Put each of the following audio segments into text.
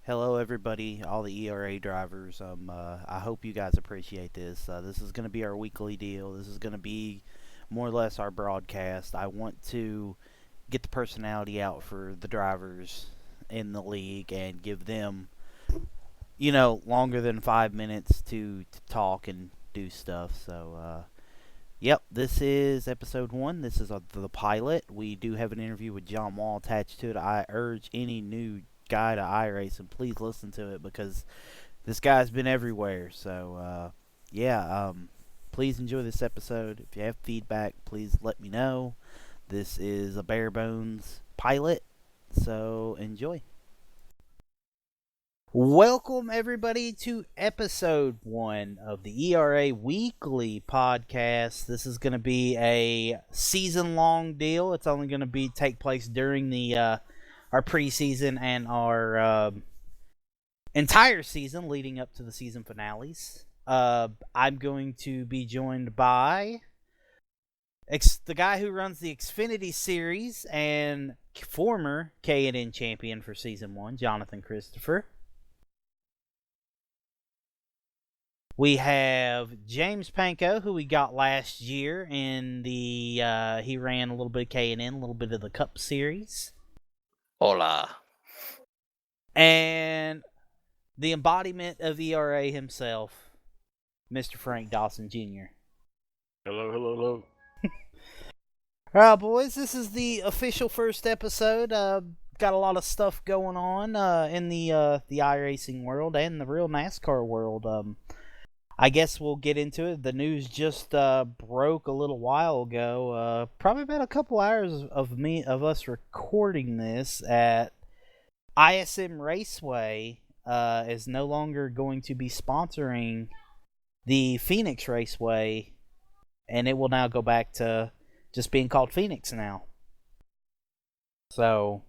Hello, everybody, all the ERA drivers. I hope you guys appreciate this. This is going to be our weekly deal. This is going to be more or less our broadcast. I want to get the personality out for the drivers in the league and give them, longer than 5 minutes to talk and do stuff. So, yep, this is episode 1. This is the pilot. We do have an interview with John Wall attached to it. I urge any new guy to iracing, please listen to it because this guy's been everywhere. So, please enjoy this episode. If you have feedback, please let me know. This is a bare bones pilot, so enjoy. Welcome, everybody, to episode 1 of the ERA Weekly Podcast. This is going to be a season-long deal. It's only going to take place during the our preseason and our entire season leading up to the season finales. I'm going to be joined by the guy who runs the Xfinity Series and former K&N champion for Season 1, Jonathan Christopher. We have James Panko, who we got last year in the, he ran a little bit of K&N, a little bit of the Cup Series. Hola. And the embodiment of ERA himself, Mr. Frank Dawson Jr. Hello. Alright, boys, this is the official first episode. Got a lot of stuff going on in the iRacing world and the real NASCAR world. I guess we'll get into it. The news just broke a little while ago. Probably about a couple hours of us recording this at ISM Raceway is no longer going to be sponsoring the Phoenix Raceway, and it will now go back to just being called Phoenix now. So,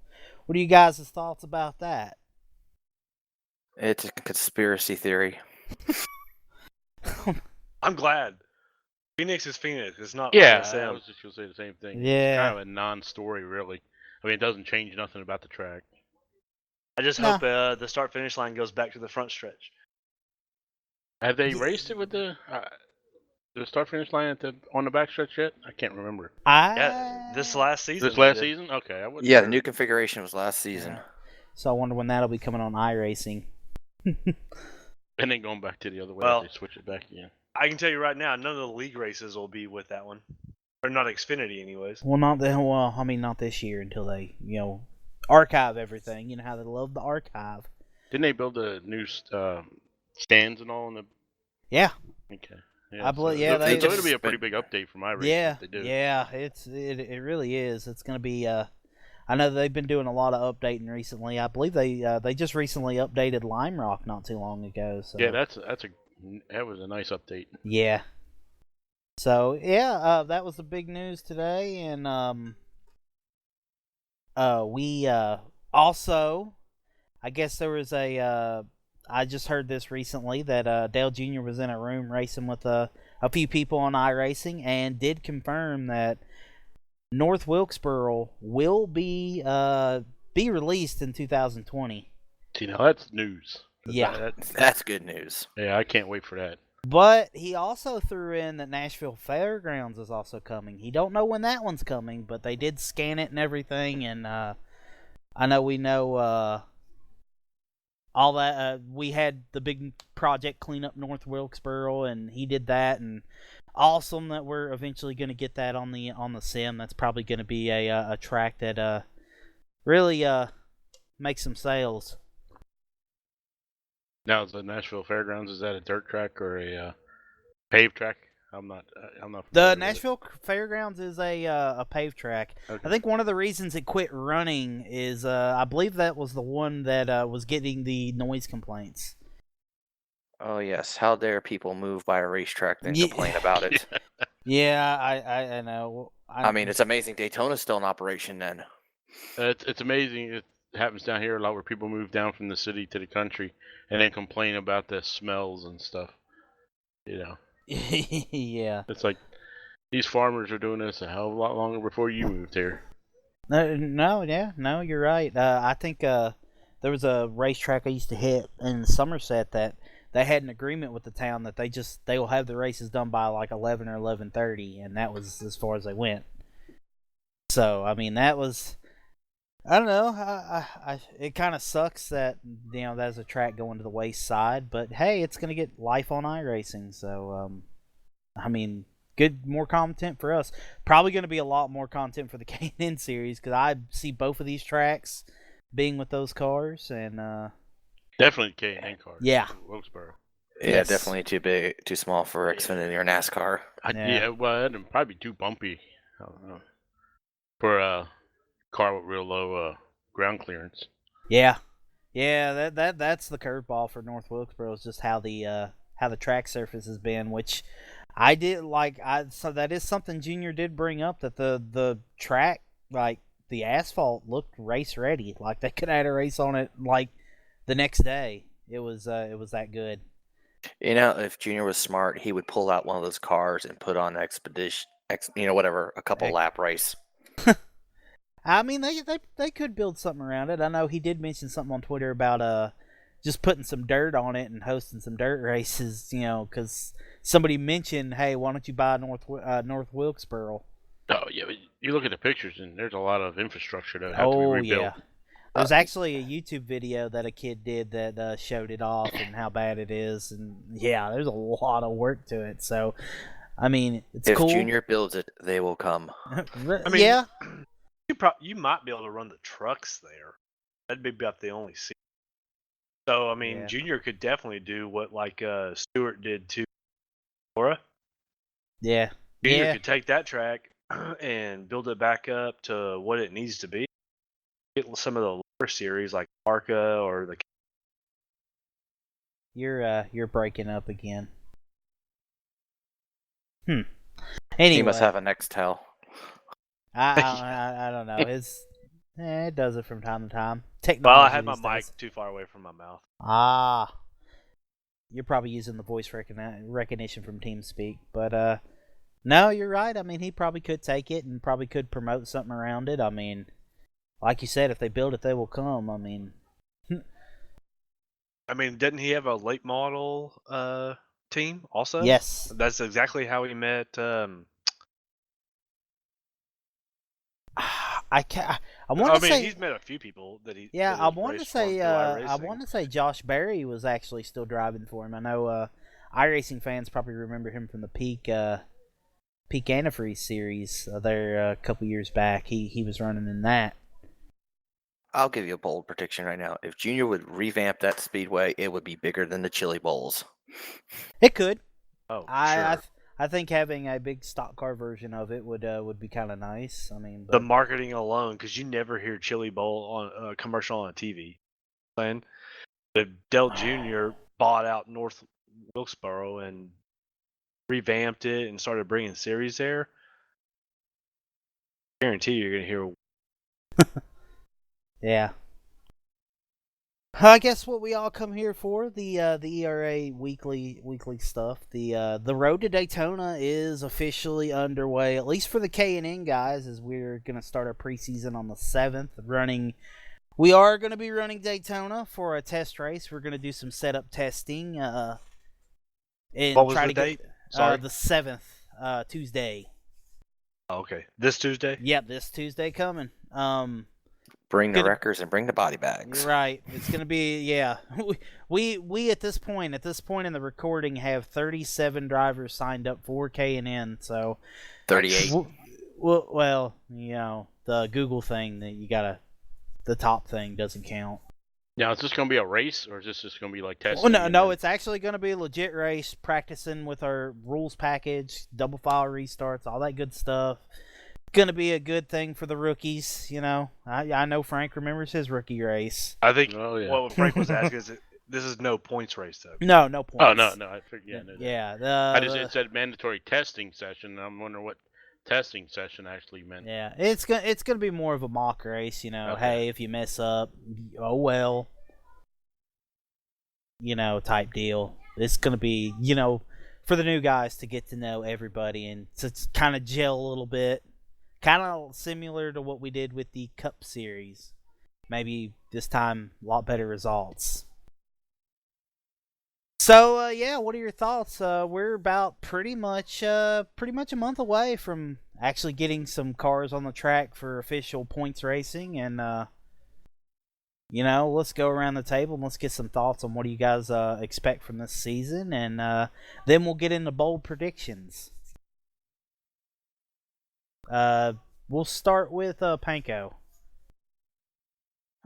what are you guys' thoughts about that? It's a conspiracy theory. I'm glad. Phoenix is Phoenix. It's not ISM. I was just going to say the same thing. Yeah. It's kind of a non-story, really. I mean, it doesn't change nothing about the track. I just hope the start-finish line goes back to the front stretch. Have they raced it with the start-finish line on the backstretch yet? I can't remember. Yeah, this last season. This last season? Okay. The new configuration was last season. Yeah. So I wonder when that'll be coming on iRacing. And then going back to the other way, they switch it back again. I can tell you right now, none of the league races will be with that one, or not Xfinity, anyways. Well, not this year until they, archive everything. You know how they love the archive. Didn't they build the new stands and all in the? Yeah. Okay. Yeah, I believe. So it'll be a pretty big update for my race. Yeah. If they do. Yeah. It really is. It's going to be. I know they've been doing a lot of updating recently. I believe they just recently updated Lime Rock not too long ago. So. Yeah, that was a nice update. Yeah. So that was the big news today, and we also, I guess there was I just heard this recently that Dale Jr. was in a room racing with a few people on iRacing and did confirm that North Wilkesboro will be released in 2020. See, now that's news. Yeah. That's good news. Yeah, I can't wait for that. But he also threw in that Nashville Fairgrounds is also coming. He don't know when that one's coming, but they did scan it and everything, and I know we know all that. We had the big project clean up North Wilkesboro, and he did that, and awesome that we're eventually going to get that on the sim. That's probably going to be a track that really makes some sales. Now, the Nashville Fairgrounds, is that a dirt track or a paved track? I'm not. The Nashville Fairgrounds is a paved track. Okay. I think one of the reasons it quit running is I believe that was the one that was getting the noise complaints. Oh yes, how dare people move by a racetrack and complain about it? Yeah, I know. I mean, it's amazing Daytona's still in operation then. It's amazing. It happens down here a lot where people move down from the city to the country and then complain about the smells and stuff. Yeah. It's like these farmers are doing this a hell of a lot longer before you moved here. No, you're right. I think there was a racetrack I used to hit in Somerset that they had an agreement with the town that they will have the races done by like 11 or 11:30, and that was as far as they went. So I mean that was, I don't know. It kind of sucks that there's a track going to the waste side, but hey, it's gonna get life on iRacing. So I mean, good, more content for us. Probably gonna be a lot more content for the K&N series because I see both of these tracks being with those cars, and Definitely K&N cars. Yeah. Wilkesboro. Yeah, Yes. definitely too big, too small for Xfinity or NASCAR. Yeah. Well, it'd probably be too bumpy. I don't know. For a car with real low ground clearance. Yeah, that's the curveball for North Wilkesboro is just how the track surface has been, which I did like. So that is something Junior did bring up, that the track, like the asphalt, looked race ready. Like they could have had a race on it like the next day. It was that good. You know, if Junior was smart, he would pull out one of those cars and put on expedition, whatever, a couple lap race. I mean, they could build something around it. I know he did mention something on Twitter about just putting some dirt on it and hosting some dirt races. Because somebody mentioned, hey, why don't you buy North Wilkesboro? Oh yeah, but you look at the pictures and there's a lot of infrastructure that have to be rebuilt. Yeah. There's actually a YouTube video that a kid did that showed it off and how bad it is, and yeah, there's a lot of work to it. So, I mean, it's If cool. Junior builds it, they will come. I mean, yeah. You might be able to run the trucks there. That'd be about the only seat. So I mean, Yeah. Junior could definitely do what like Stewart did to Laura. Yeah. Junior Yeah. could take that track and build it back up to what it needs to be. Get some of the lower series like Arca or the. You're breaking up again. Anyway, He must have a Nextel. I don't know. It does it from time to time. Technology. Well, I had my these mic days. too far away from my mouth. You're probably using the voice recognition from TeamSpeak, but no, you're right. I mean, he probably could take it and probably could promote something around it. I mean, like you said, if they build it, they will come. I mean, didn't he have a late model team also? yes. That's exactly how he met. I want to say he's met a few people that he. Yeah, that I has want to raced say for I want to say Josh Berry was actually still driving for him. I know iRacing fans probably remember him from the Peak Antifreeze series there a couple years back. He was running in that. I'll give you a bold prediction right now. If Junior would revamp that speedway, it would be bigger than the Chili Bowls. It could. Oh, I sure. I think having a big stock car version of it would be kind of nice. I mean, The marketing alone, because you never hear Chili Bowl on a commercial on TV. Playing, but Dell Jr. bought out North Wilkesboro and revamped it and started bringing series there. I guarantee you're gonna hear. yeah. I guess what we all come here for, the ERA weekly stuff. The road to Daytona is officially underway, at least for the K&N guys, as we're gonna start our preseason on the 7th. We are gonna be running Daytona for a test race. We're gonna do some setup testing. And What was try the to date? Get, Sorry. the 7th, Tuesday. Oh, okay, this Tuesday. Yep, this Tuesday coming. Bring the Good. wreckers and bring the body bags. You're right. It's gonna be we at this point in the recording have 37 drivers signed up for K&N. So 38. Well, the Google thing that the top thing doesn't count. Now, is this going to be a race, or is this just going to be like testing? Well, no, it's actually going to be a legit race, practicing with our rules package, double file restarts, all that good stuff. Going to be a good thing for the rookies, I know Frank remembers his rookie race. I think Oh, yeah. what Frank was asking is this is no points race though. No points. Oh, no. I figured, Yeah. It said mandatory testing session. And I'm wondering what testing session actually meant. Yeah, it's gonna be more of a mock race, Okay. Hey, if you mess up, oh well, type deal. It's gonna be, for the new guys to get to know everybody and to kind of gel a little bit, kind of similar to what we did with the Cup Series. maybe this time a lot better results. So yeah, what are your thoughts? We're about pretty much a month away from actually getting some cars on the track for official points racing, and let's go around the table and let's get some thoughts on what do you guys expect from this season, and then we'll get into bold predictions. We'll start with Panko.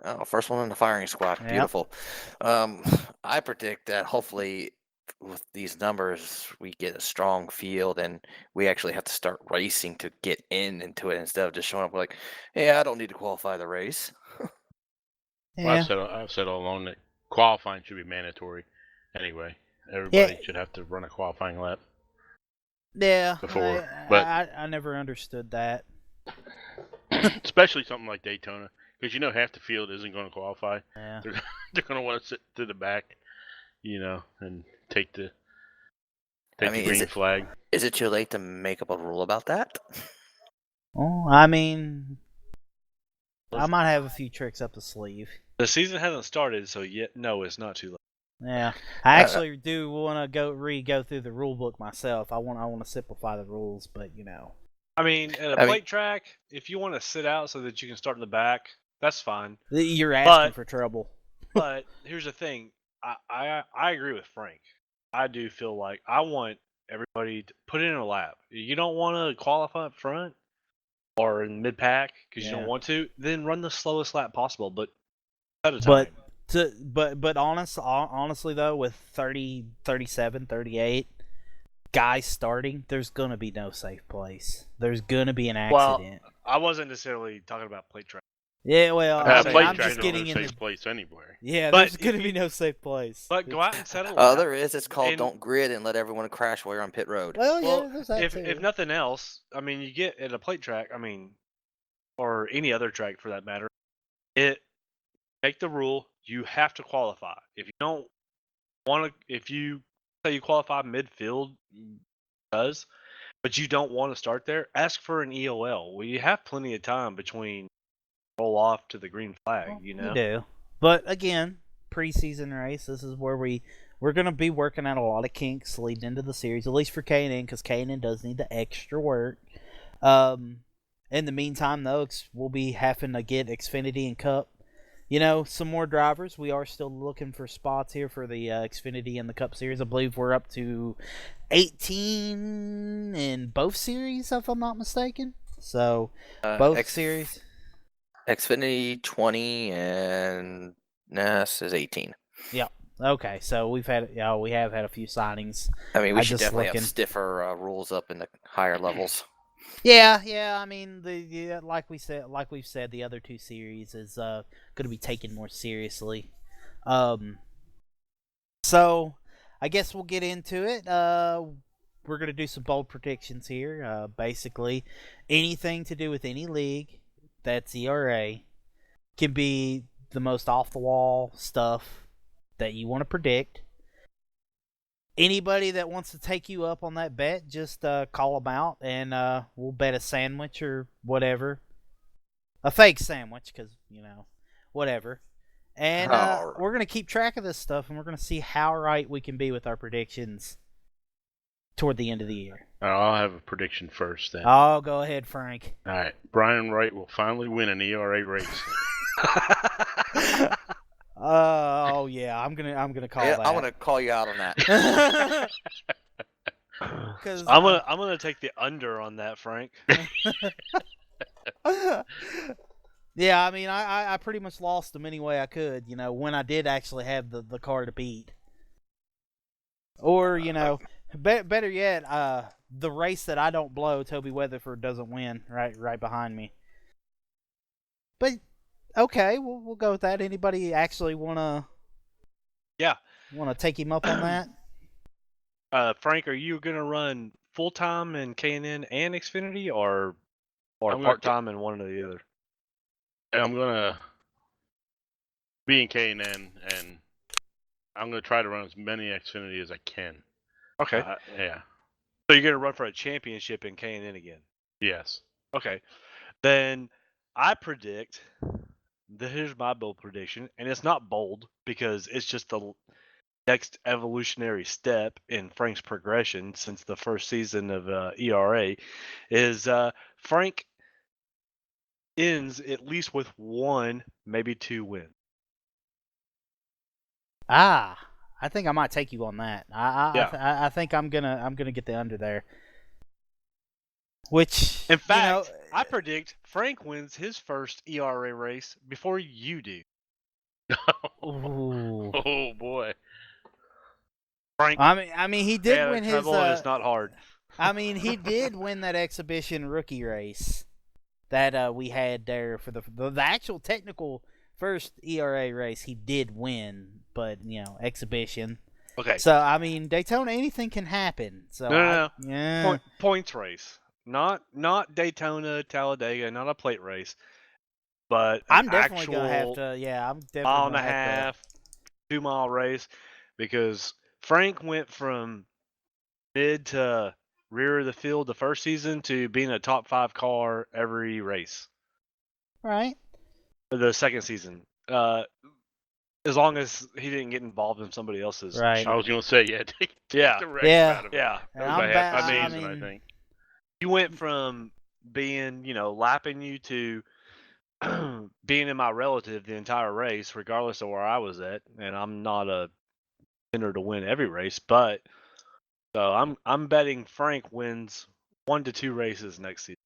Oh, first one in the firing squad. Yep. Beautiful. I predict that hopefully with these numbers we get a strong field and we actually have to start racing to get into it instead of just showing up like, yeah, I don't need to qualify the race. Yeah. Well, I've said all along that qualifying should be mandatory. Anyway, everybody should have to run a qualifying lap. Yeah. Before, I never understood that. Especially something like Daytona, because half the field isn't going to qualify. Yeah. They're going to want to sit to the back, and take the green flag. Is it too late to make up a rule about that? Well, I mean, I might have a few tricks up the sleeve. The season hasn't started, so no, it's not too late. Yeah, I actually do want to go through the rule book myself. I want to simplify the rules, but I mean, at a plate track, if you want to sit out so that you can start in the back, that's fine. You're asking for trouble. But here's the thing. I agree with Frank. I do feel like I want everybody to put it in a lap. You don't want to qualify up front or in mid-pack because you don't want to, then run the slowest lap possible, but at a time. But honestly though, with 30, 37, 38 guys starting, there's going to be no safe place. There's going to be an accident. Well, I wasn't necessarily talking about plate track. Yeah, well, I'm just getting in safe place anywhere. Yeah, there's going to be no safe place. But go out and settle it. There is. It's called don't grid and let everyone crash while you're on pit road. Well, yeah, there's that too. If nothing else, I mean, you get at a plate track, or any other track for that matter, make the rule, you have to qualify. If you don't want to, if you say you qualify midfield, but you don't want to start there, ask for an EOL. Well, you have plenty of time between roll off to the green flag, You do. But again, preseason race, this is where we're going to be working out a lot of kinks leading into the series, at least for K&N, because K&N does need the extra work. In the meantime, though, we'll be having to get Xfinity and Cup. Some more drivers. We are still looking for spots here for the Xfinity and the Cup Series. I believe we're up to 18 in both series, if I'm not mistaken. So, both series. Xfinity 20 and NAS is 18. Yeah. Okay. So we have had a few signings. I mean, we should definitely have stiffer rules up in the higher levels. Yeah. I mean, like we've said, the other two series is going to be taken more seriously. So I guess we'll get into it. We're going to do some bold predictions here. Basically, anything to do with any league that's ERA can be the most off the wall stuff that you want to predict. Anybody that wants to take you up on that bet, just call them out, and we'll bet a sandwich or whatever. A fake sandwich, because, whatever. And we're going to keep track of this stuff, and we're going to see how right we can be with our predictions toward the end of the year. I'll have a prediction first, then. Oh, go ahead, Frank. All right. Brian Wright will finally win an ERA race. Oh yeah, I'm gonna call that. I'm gonna call you out on that. I'm gonna take the under on that, Frank. Yeah, I mean, I pretty much lost them any way I could. When I did actually have the car to beat, or better yet, the race that I don't blow, Toby Weatherford doesn't win right behind me. But okay, we'll go with that. Anybody actually wanna take him up on that? Frank, are you gonna run full time in K&N and Xfinity, or part time in one or the other? I'm gonna be in K&N, and I'm gonna try to run as many Xfinity as I can. Okay. Yeah. So you're gonna run for a championship in K&N again? Yes. Okay. Then I predict here's my bold prediction, and it's not bold because it's just the next evolutionary step in Frank's progression since the first season of ERA, is Frank ends at least with 1, maybe 2 wins. I think I might take you on that. Yeah. I think I'm gonna get the under there. Which, In fact, you know, I predict Frank wins his first ERA race before you do. ooh. Oh boy. Frank, I mean, he did win his. trouble and it's not hard. I mean, he did win that exhibition rookie race that we had there for the actual technical first ERA race. He did win, but exhibition. Okay. So I mean, Daytona, anything can happen. So No. Yeah. Points race, not Daytona, Talladega, not a plate race, but I'm definitely gonna have to. Yeah, I'm definitely mile and gonna a have half, 2 mile race, because Frank went from mid to rear of the field the first season to being a top 5 car every race. Right. The second season, as long as he didn't get involved in somebody else's. Right. I was gonna say take Yeah. the wreck Yeah. out of it. Yeah. That was I'm by back- half I the season, I mean- think. You went from being, lapping you to being in my relative the entire race, regardless of where I was at, and I'm not a contender to win every race, but so I'm betting Frank wins 1 to 2 races next season.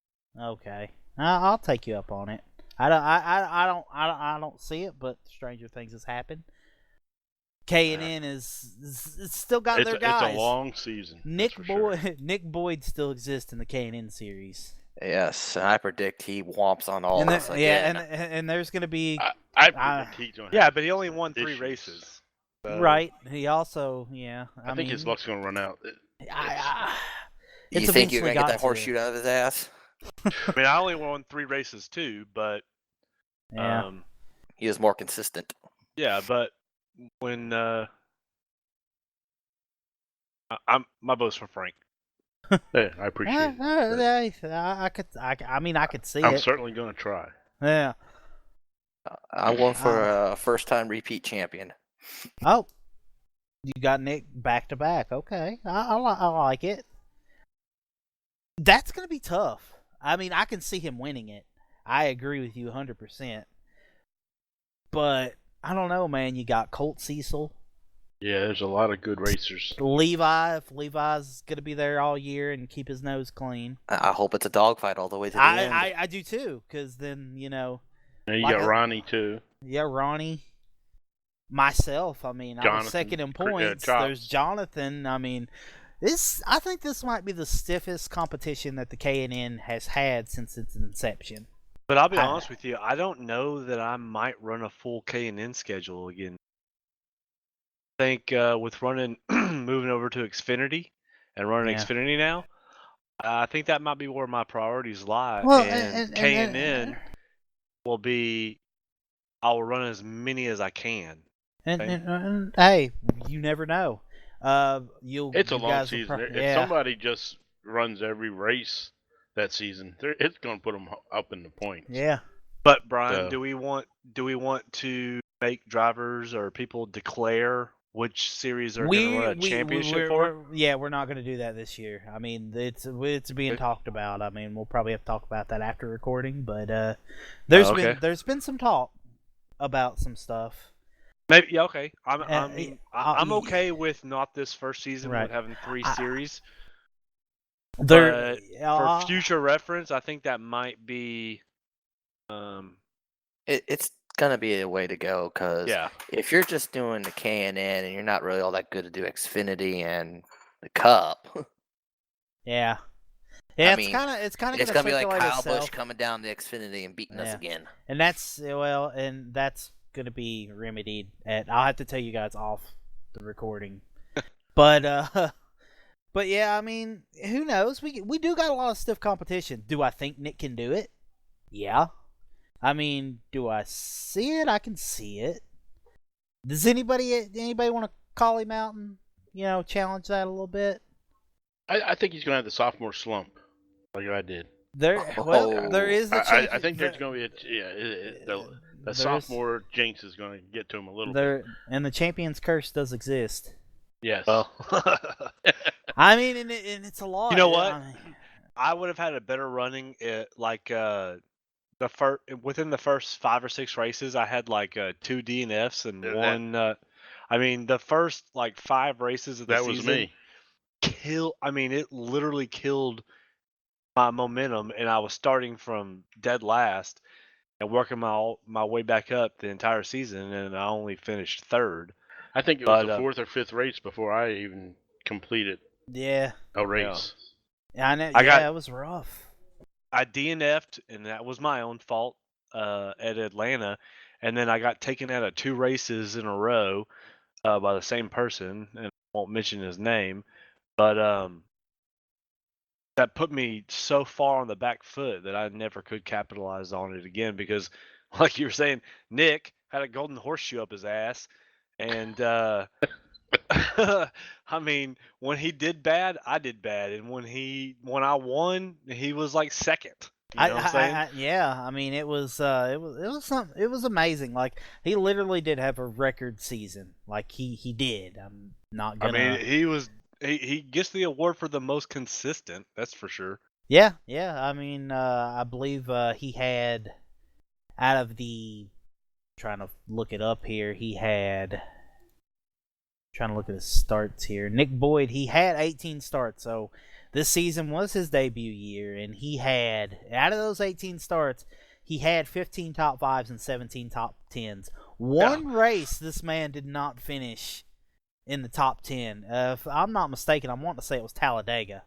Okay. I'll take you up on it. I don't see it, but stranger things has happened. K&N is it's still got their guys. It's a long season. Nick that's for Boyd sure. Nick Boyd still exists in the K&N series. Yes, and I predict he whomps on all And of us yeah, again. and there's going to be I predict he's gonna Yeah, have but he only won 3 issues. races. So- right. He also I think his luck's gonna run out. You it's think you're eventually gonna get got that to. horseshoe out of his ass? I mean, I only won 3 races too, but Yeah. He is more consistent. yeah, but when I'm my vote's for Frank. Yeah, I appreciate it. I mean, I could see I'm it. certainly gonna try. Yeah. I won for a first-time repeat champion. Oh, you got Nick back to back. Okay, I like it. That's gonna be tough. I mean, I can see him winning it. I agree with you 100%. But I don't know, man. You got Colt Cecil, Yeah, there's a lot of good racers. Levi. If Levi's gonna be there all year and keep his nose clean, I hope it's a dogfight all the way to the end. I do too. Because then And you Like got Ronnie too. yeah, Ronnie, myself. I mean, I was Jonathan, second in Chops. points. There's Jonathan. I mean, I think this might be the stiffest competition that the K&N has had since its inception. But I'll be honest with you, I don't know that I might run a full K&N schedule again. I think with running, moving over to Xfinity and running Yeah. Xfinity now, I think that might be where my priorities lie. Well, and K&N will be, I will run as many as I can. And hey, you never know. It's a you long guys will season. If yeah. somebody just runs every race that season, it's gonna put them up in the points. Yeah. But Brian, So- do we want to make drivers or people declare which series they're going to run a championship for? We're not going to do that this year. I mean, it's being talked about. I mean, we'll probably have to talk about that after recording. But there's been some talk about some stuff. Maybe yeah, okay. I'm I'll- okay with not this first season Right. with having 3 series. There, For future reference, I think that might be. It's gonna be a way to go because Yeah. if you're just doing the K&N and you're not really all that good to do Xfinity and the Cup, yeah. I Yeah, mean, it's kind of it's gonna be like Kyle itself. Busch coming down the Xfinity and beating us Yeah. again. And that's gonna be remedied at. I'll have to tell you guys off the recording, but yeah, I mean, who knows? We do got a lot of stiff competition. Do I think Nick can do it? Yeah. I mean, do I see it? I can see it. Does anybody want to call him out and challenge that a little bit? I think he's gonna have the sophomore slump, like I did. There is the I think there's gonna be the That There's- sophomore jinx is going to get to him a little bit. There and the champion's curse does exist. Yes. Well, I mean, and it's a lot. You know what? I mean, I would have had a better running within the first 5 or 6 races. I had like 2 DNFs and Yeah, one. I mean, the first like 5 races of the that season was me. it literally killed my momentum, and I was starting from dead last and working my way back up the entire season, and I only finished 3rd. I think it was But, the 4th or 5th race before I even completed yeah, a race. I know. I got- Yeah, it was rough. I DNF'd, and that was my own fault at Atlanta, and then I got taken out of 2 races in a row by the same person, and I won't mention his name, but that put me so far on the back foot that I never could capitalize on it again because, like you were saying, Nick had a golden horseshoe up his ass, and I mean, when he did bad, I did bad, and when I won, he was like second. You know what I'm saying? Yeah. I mean, it was amazing. Like he literally did have a record season. Like he did. I'm not gonna. I mean, he gets the award for the most consistent. That's for sure. Yeah. I mean, I believe he had out of the. Trying to look it up here. He had. Trying to look at his starts here. Nick Boyd, he had 18 starts, so this season was his debut year, and he had, out of those 18 starts, he had 15 top 5s and 17 top 10s. One race this man did not finish in the top 10. If I'm not mistaken, I want to say it was Talladega.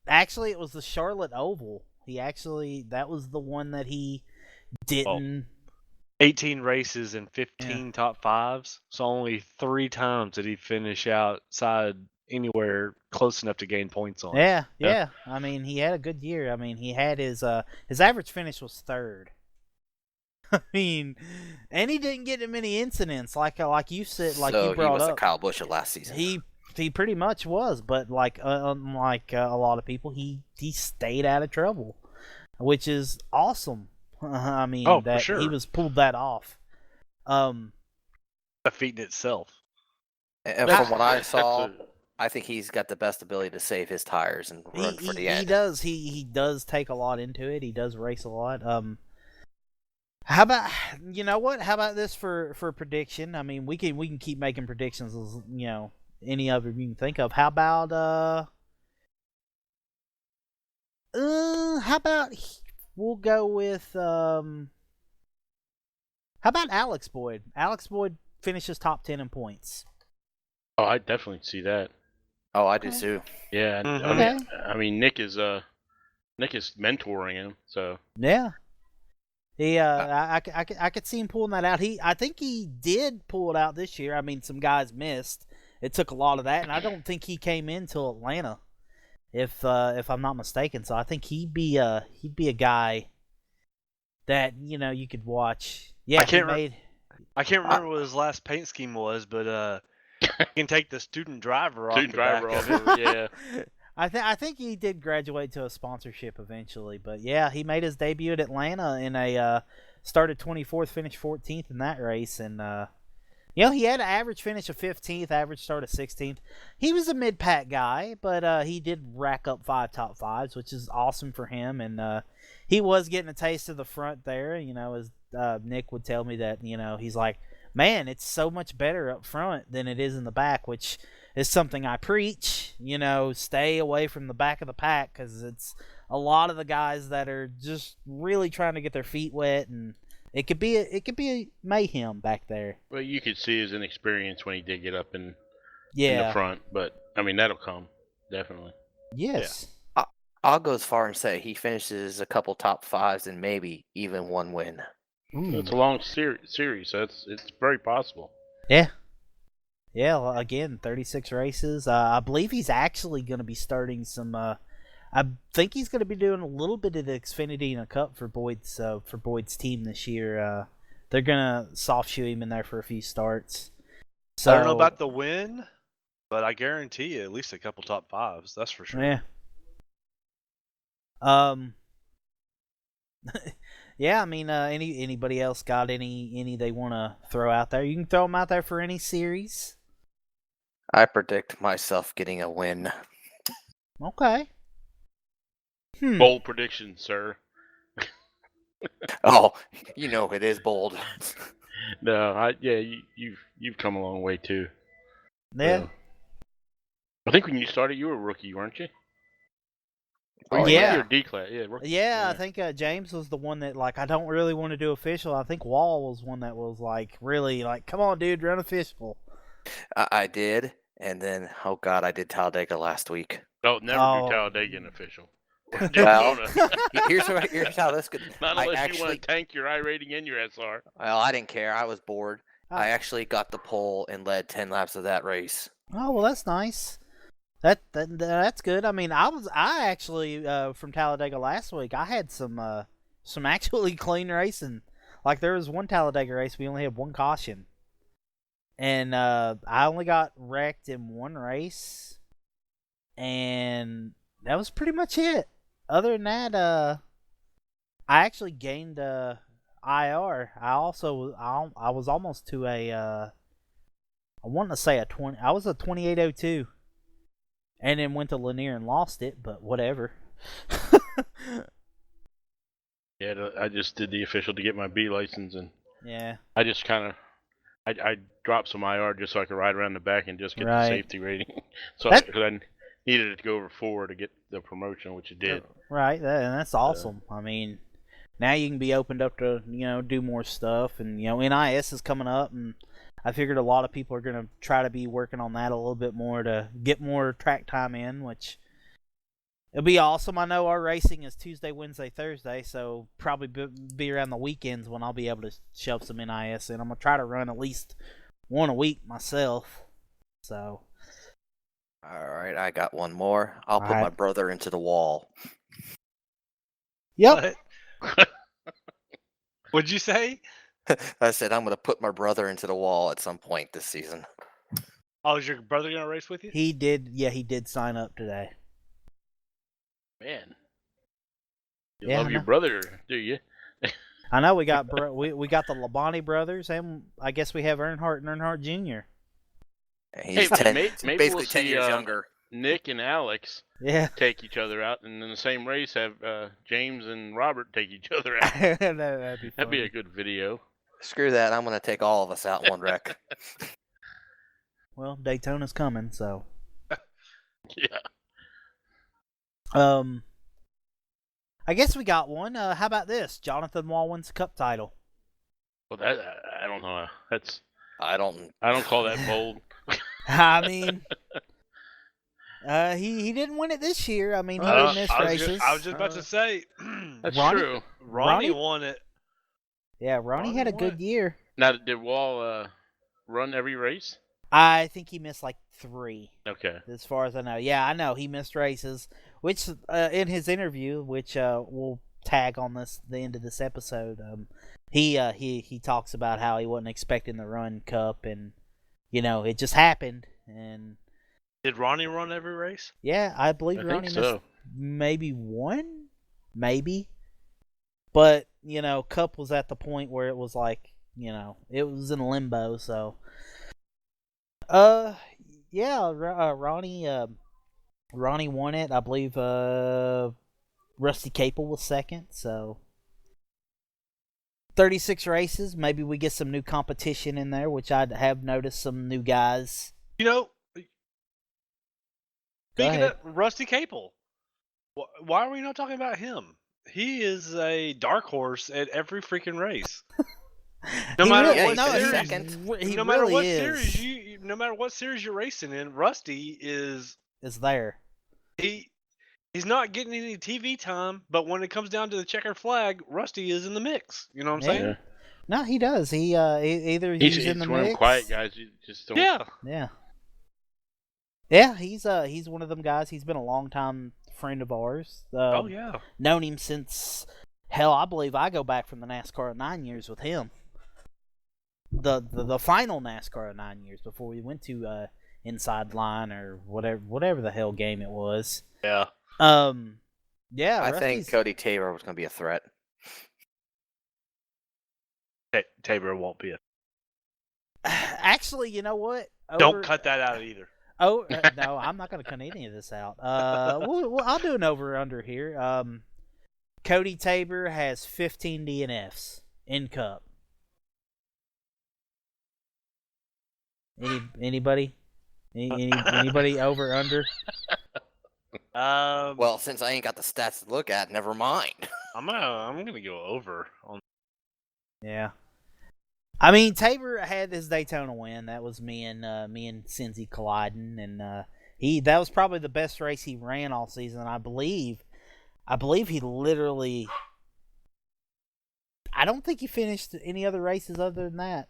Actually, it was the Charlotte Oval. That was the one that he didn't... 18 races and 15 top 5s. So only 3 times did he finish outside anywhere close enough to gain points on. Yeah. I mean, he had a good year. I mean, he had his average finish was 3rd. I mean, and he didn't get many incidents like you said, like so you brought he was up. the Kyle Busch of last season. He pretty much was, but like unlike a lot of people, he stayed out of trouble, which is awesome. I mean, for sure. he was pulled that off. A feat in itself. And from what I saw, Absolutely. I think he's got the best ability to save his tires and run for the end. He does. He does take a lot into it. He does race a lot. How about what? How about this for prediction? I mean, we can keep making predictions. Any of them you can think of. How about we'll go with how about Alex Boyd? Alex Boyd finishes top 10 in points. Oh, I definitely see that. Oh, I do too. Yeah. Mhm. I mean, Nick is mentoring him, so Yeah. He I could see him pulling that out. I think he did pull it out this year. I mean, some guys missed. It took a lot of that, and I don't think he came in till Atlanta, if I'm not mistaken. So I think he'd be a guy that you could watch. Yeah, I can't remember what his last paint scheme was, but he can take the student driver off. student the driver back off. of it. Yeah. I think he did graduate to a sponsorship eventually, but yeah, he made his debut at Atlanta in a started 24th, finished 14th in that race, and he had an average finish of 15th, average start of 16th. He was a mid-pack guy, but he did rack up 5 top 5s, which is awesome for him, and he was getting a taste of the front there. As Nick would tell me that he's like, man, it's so much better up front than it is in the back, which is something I preach. Stay away from the back of the pack because it's a lot of the guys that are just really trying to get their feet wet, and it could be a mayhem back there. Well, you could see his inexperience when he did get up in Yeah. the front, but I mean that'll come definitely. Yes. I'll go as far and say he finishes a couple top 5s and maybe even one win. It's a long series, so it's very possible. Yeah. Yeah, well, again, 36 races. I believe he's actually going to be starting some. I think he's going to be doing a little bit of the Xfinity in a Cup for Boyd's team this year. They're going to soft shoe him in there for a few starts. So I don't know about the win, but I guarantee you at least a couple top 5s. That's for sure. Yeah. Yeah, I mean, anybody else got any they want to throw out there? You can throw them out there for any series. I predict myself getting a win. Okay. Bold prediction, sir. Oh, you know it is bold. No, you've come a long way too. Yeah. I think when you started, you were a rookie, weren't you? Oh, yeah. Rookie or D class? Yeah, rookie. Yeah, I think James was the one that, like, I don't really want to do official. I think Wall was one that was, like, really, like, come on, dude, run official. I did, and then oh god, I did Talladega last week. No, never Oh. do Talladega in official. Or Well, Daytona. here's how this could. Not I unless you actually, want to tank your I rating and your SR. well, I didn't care. I was bored. Oh. I actually got the pole and led 10 laps of that race. Oh, well, that's nice. That's good. I mean, I actually from Talladega last week. I had some actually clean racing. Like, there was one Talladega race we only had one caution, and I only got wrecked in one race, and that was pretty much it. Other than that, I actually gained IR. I was almost to a I want to say a 20. I was a 2802. And then went to Lanier and lost it, but whatever. Yeah, I just did the official to get my B license, and Yeah. I just kind of I dropped some IR just so I could ride around the back and just get Right. the safety rating. So That- because I needed it to go over 4 to get the promotion, which it did. Right, and that's awesome. I mean, now you can be opened up to, do more stuff, and, NIS is coming up, and I figured a lot of people are going to try to be working on that a little bit more to get more track time in, which it'll be awesome. I know our racing is Tuesday, Wednesday, Thursday, so probably be around the weekends when I'll be able to shove some NIS in. I'm going to try to run at least one a week myself. So. All right, I got one more. I'll put Alright. my brother into the wall. Yep. What? What'd you say? I said I'm going to put my brother into the wall at some point this season. Oh, is your brother gonna race with you? He did sign up today. Man, you Yeah, I love your know. brother, do you? I know we got we got the Labonte brothers, and I guess we have Earnhardt and Earnhardt Jr. He's Hey, 10, maybe basically we'll 10 see, years younger. Nick and Alex Yeah. take each other out, and in the same race have James and Robert take each other out. That'd be That'd be funny. a good video. Screw that. I'm going to take all of us out in one wreck. Well, Daytona's coming, so. Yeah. I guess we got one. How about this? Jonathan Wall wins the Cup title. Well, that I don't know. I don't. I don't call that bold. I mean, he didn't win it this year. I mean, he didn't miss races. I was just about to say, That's Ronnie- true. Ronnie won it. Yeah, Ronnie had a Ronnie won good year. Now, did Wall run every race? I think he missed like 3. Okay. As far as I know. Yeah, I know he missed races, which in his interview, which we'll tag on the end of this episode, he talks about how he wasn't expecting the run Cup, and it just happened. And Did Ronnie run every race? yeah, I believe I Ronnie think missed so. maybe one, maybe, but Cup was at the point where it was like it was in limbo. So yeah, Ronnie won it. I believe Rusty Capel was second. So 36 races. Maybe we get some new competition in there, which I have noticed some new guys. Speaking ahead. of Rusty Capel, why are we not talking about him? He is a dark horse at every freaking race. No He matter really- what no, series, he no matter really what is. series no matter what series you're racing in, Rusty is there. he's not getting any TV time, but when it comes down to the checkered flag, Rusty is in the mix. You know what I'm Yeah. saying? No, he does. He either He's in the one of mix. them quiet guys. You just don't. Yeah. Yeah. Yeah, he's one of them guys. He's been a long time friend of ours. Oh yeah. Known him since hell, I believe I go back from the NASCAR at 9 years with him. The final NASCAR at 9 years before we went to Inside Line or whatever the hell game it was. Yeah. Yeah, I Rusty's- think Cody Taylor was going to be a threat. Tabor won't be. Actually, you know what? Don't cut that out either. Oh no, I'm not going to cut any of this out. I'll do an over under here. Cody Tabor has 15 DNFs in Cup. Anybody? Anybody over under? Well, since I ain't got the stats to look at, never mind. I'm gonna go over on. Yeah. I mean, Tabor had his Daytona win. That was me and Cincy colliding, and that was probably the best race he ran all season. I believe he literally. I don't think he finished any other races other than that.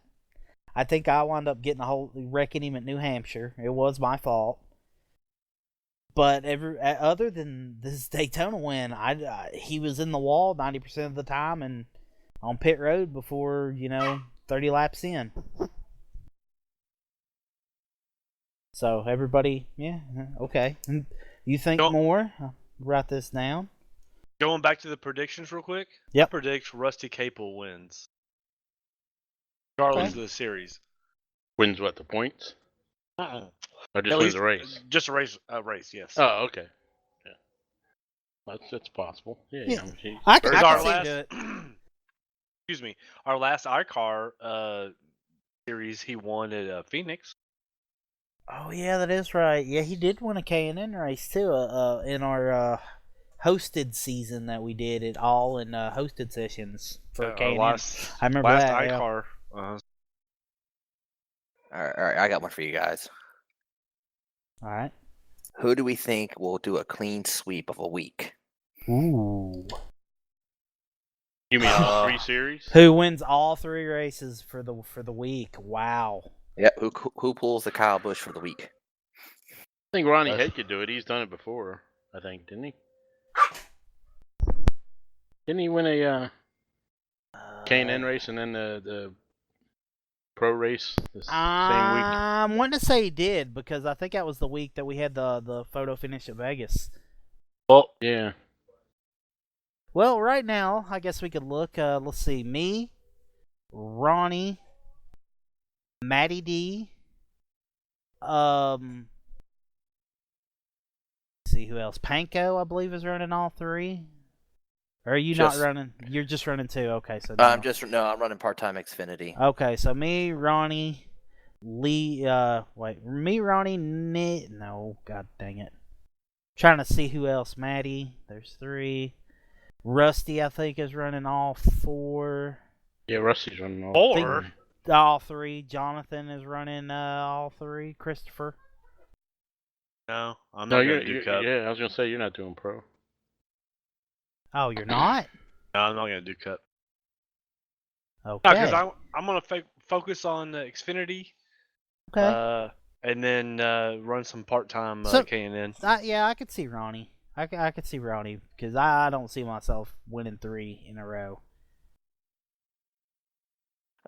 I think I wound up wrecking him at New Hampshire. It was my fault. But other than this Daytona win, he was in the wall 90% of the time and on pit road before 30 laps in. So everybody, yeah, okay. You think more? I'll write this down. Going back to the predictions real quick. Yep. I predict Rusty Capel wins. Regardless of the series. Wins what, the points? Uh-uh. Or just wins the race? Just a race, yes. Oh, okay. Yeah. That's possible. Yeah. I can see it. Excuse me. Our last iCar series, he won at Phoenix. Oh yeah, that is right. Yeah, he did win a K&N race too. In our hosted season that we did it all in hosted sessions for K&N. I remember last that. iCar. Yeah. All right, I got one for you guys. All right. Who do we think will do a clean sweep of a week? Ooh. You mean all 3 series? Who wins all 3 races for the week? Wow. Yeah, who pulls the Kyle Busch for the week? I think Ronnie Head could do it. He's done it before, I think, didn't he? Didn't he win a K&N race and then the pro race the same week? I'm wanting to say he did because I think that was the week that we had the photo finish at Vegas. Well, yeah. Well, right now, I guess we could look. Let's see. Me, Ronnie, Matty D. Let's see who else. Panko, I believe, is running all 3. Or are you not running? You're just running 2. Okay, so no. I'm running part-time Xfinity. Okay, so me, Ronnie, Lee. Me, Ronnie, no, god dang it. Trying to see who else. Matty, there's 3. Rusty, I think, is running all 4. Yeah, Rusty's running all 4. All 3. Jonathan is running all 3. Christopher. No, I'm not going to do Cup. Yeah, I was going to say you're not doing pro. Oh, you're not? No, I'm not going to do Cup. Okay. Because I'm going to focus on Xfinity. Okay. And then run some part-time K&N. Yeah, I could see Ronnie. I could see Ronnie because I don't see myself winning 3 in a row.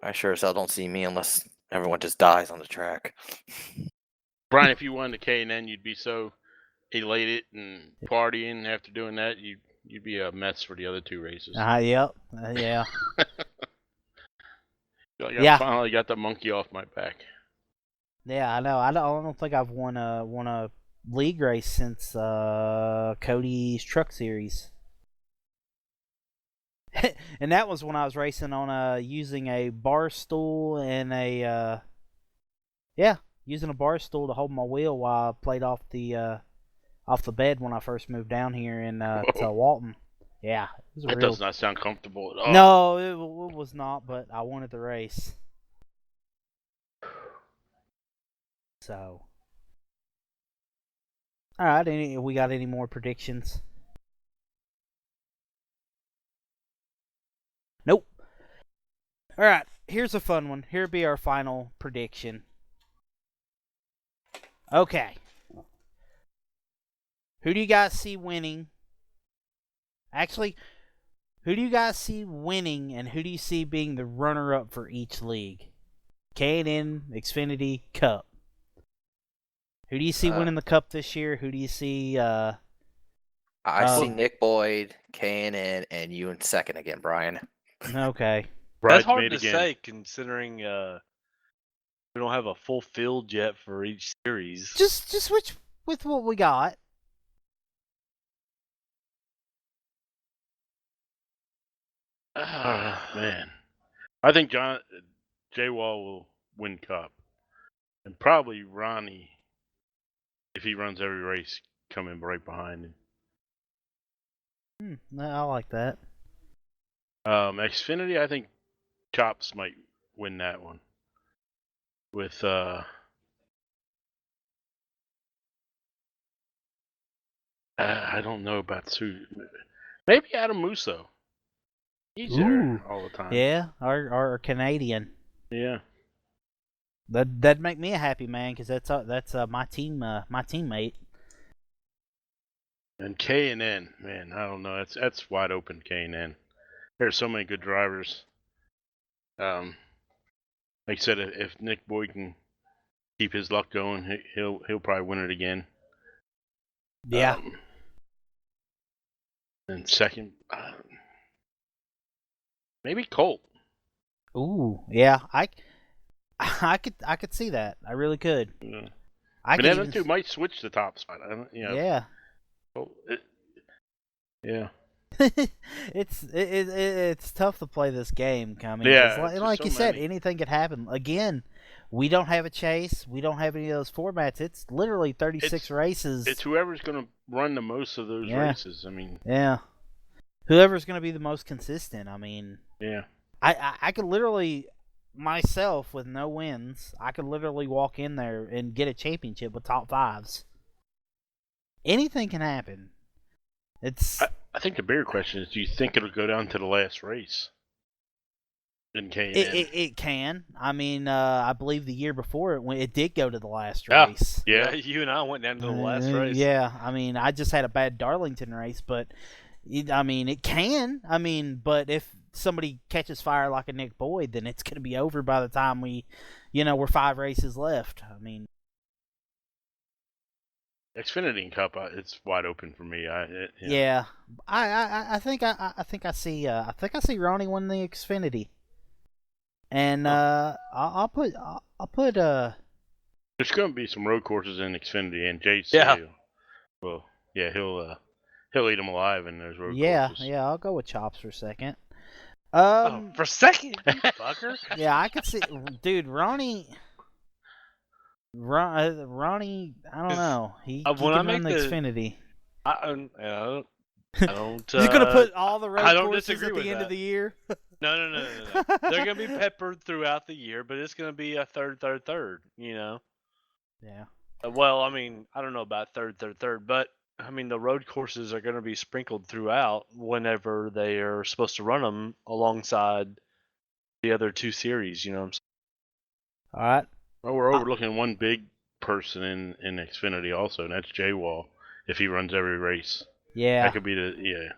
I sure as hell don't see me unless everyone just dies on the track. Brian, if you won the K&N, you'd be so elated and partying after doing that. You'd be a mess for the other 2 races. Yep. Yeah. I finally got the monkey off my back. Yeah, I know. I don't think I've won a league race since Cody's Truck Series. And that was when I was racing on using a bar stool and using a bar stool to hold my wheel while I played off the bed when I first moved down here to Walton. Yeah, that does not sound comfortable at all. No, it was not. But I wanted the race. So, all right. We got any more predictions? Nope. All right. Here's a fun one. Here be our final prediction. Okay. Who do you guys see winning? Actually, who do you guys see winning, and who do you see being the runner-up for each league? K&N, Xfinity, Cup. Who do you see winning the Cup this year? Who do you see? I see Nick Boyd, K&N, and you in second again, Brian. Okay. That's hard Bridesmaid to again. say considering we don't have a full field yet for each series. Just switch with what we got. Man, I think J Wall will win Cup, and probably Ronnie, if he runs every race, coming right behind him. No, I like that. Xfinity, I think Chops might win that one. With I don't know about Sue. Maybe Adam Musso. He's there all the time. Yeah, our Canadian. Yeah. That'd make me a happy man because that's my teammate. And K&N, man, I don't know. That's wide open. K&N. There's so many good drivers. Like I said, if Nick Boyd can keep his luck going, he'll probably win it again. Yeah. And second, maybe Colt. Ooh, yeah. I could see that. I really could. Yeah. I could Banana even... two might switch the top spot. I don't, Yeah. Yeah. it's tough to play this game. Yeah, like so you said, many. anything could happen. Again, we don't have a chase. We don't have any of those formats. It's literally 36 races. It's whoever's going to run the most of those races. I mean, yeah, whoever's going to be the most consistent. I mean, yeah. I could literally myself with no wins. I could literally walk in there and get a championship with top fives. Anything can happen. I think the bigger question is, do you think it'll go down to the last race in K&N? It can. I mean, I believe the year before it did go to the last Yeah. race. Yeah. You and I went down to the last race. Yeah, I mean, I just had a bad Darlington race, but it can. I mean, but if somebody catches fire like a Nick Boyd, then it's going to be over by the time we're 5 races left. I mean, Xfinity and Cup, it's wide open for me. yeah. I think I see Ronnie win the Xfinity, and I'll put There's going to be some road courses in Xfinity, and JC. Yeah. Well, yeah, he'll eat them alive in those road courses. Yeah, I'll go with Chops for second. For second, you fucker. Yeah, I could see, dude, Ronnie, I don't know. He when can I run make the Xfinity. I don't. He's gonna put all the road I don't courses disagree at with the end that. of the year. No. They're gonna be peppered throughout the year, but it's gonna be a third. You know. Yeah. Well, I mean, I don't know about third, but I mean the road courses are going to be sprinkled throughout whenever they are supposed to run them alongside the other 2 series. You know what I'm saying? All right. Well, we're overlooking one big person in Xfinity also, and that's J Wall. If he runs every race, Yeah. that could be the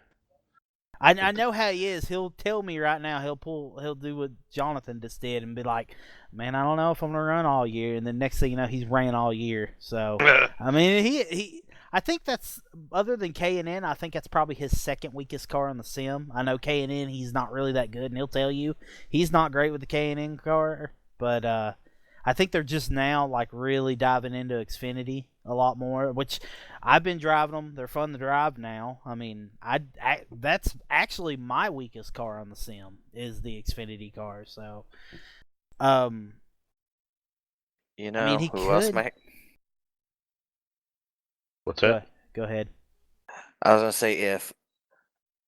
I know how he is. He'll tell me right now. He'll do what Jonathan just did and be like, "Man, I don't know if I'm gonna run all year." And then next thing you know, he's ran all year. So I mean, he I think that's, other than K&N, I think that's probably his second weakest car on the sim. I know K&N, he's not really that good, and he'll tell you he's not great with the K&N car. But I think they're just now like really diving into Xfinity a lot more, which I've been driving them. They're fun to drive now. I mean, that's actually my weakest car on the sim is the Xfinity car. So, You know, I mean, he who else could. might? What's that? Go ahead. I was gonna say if,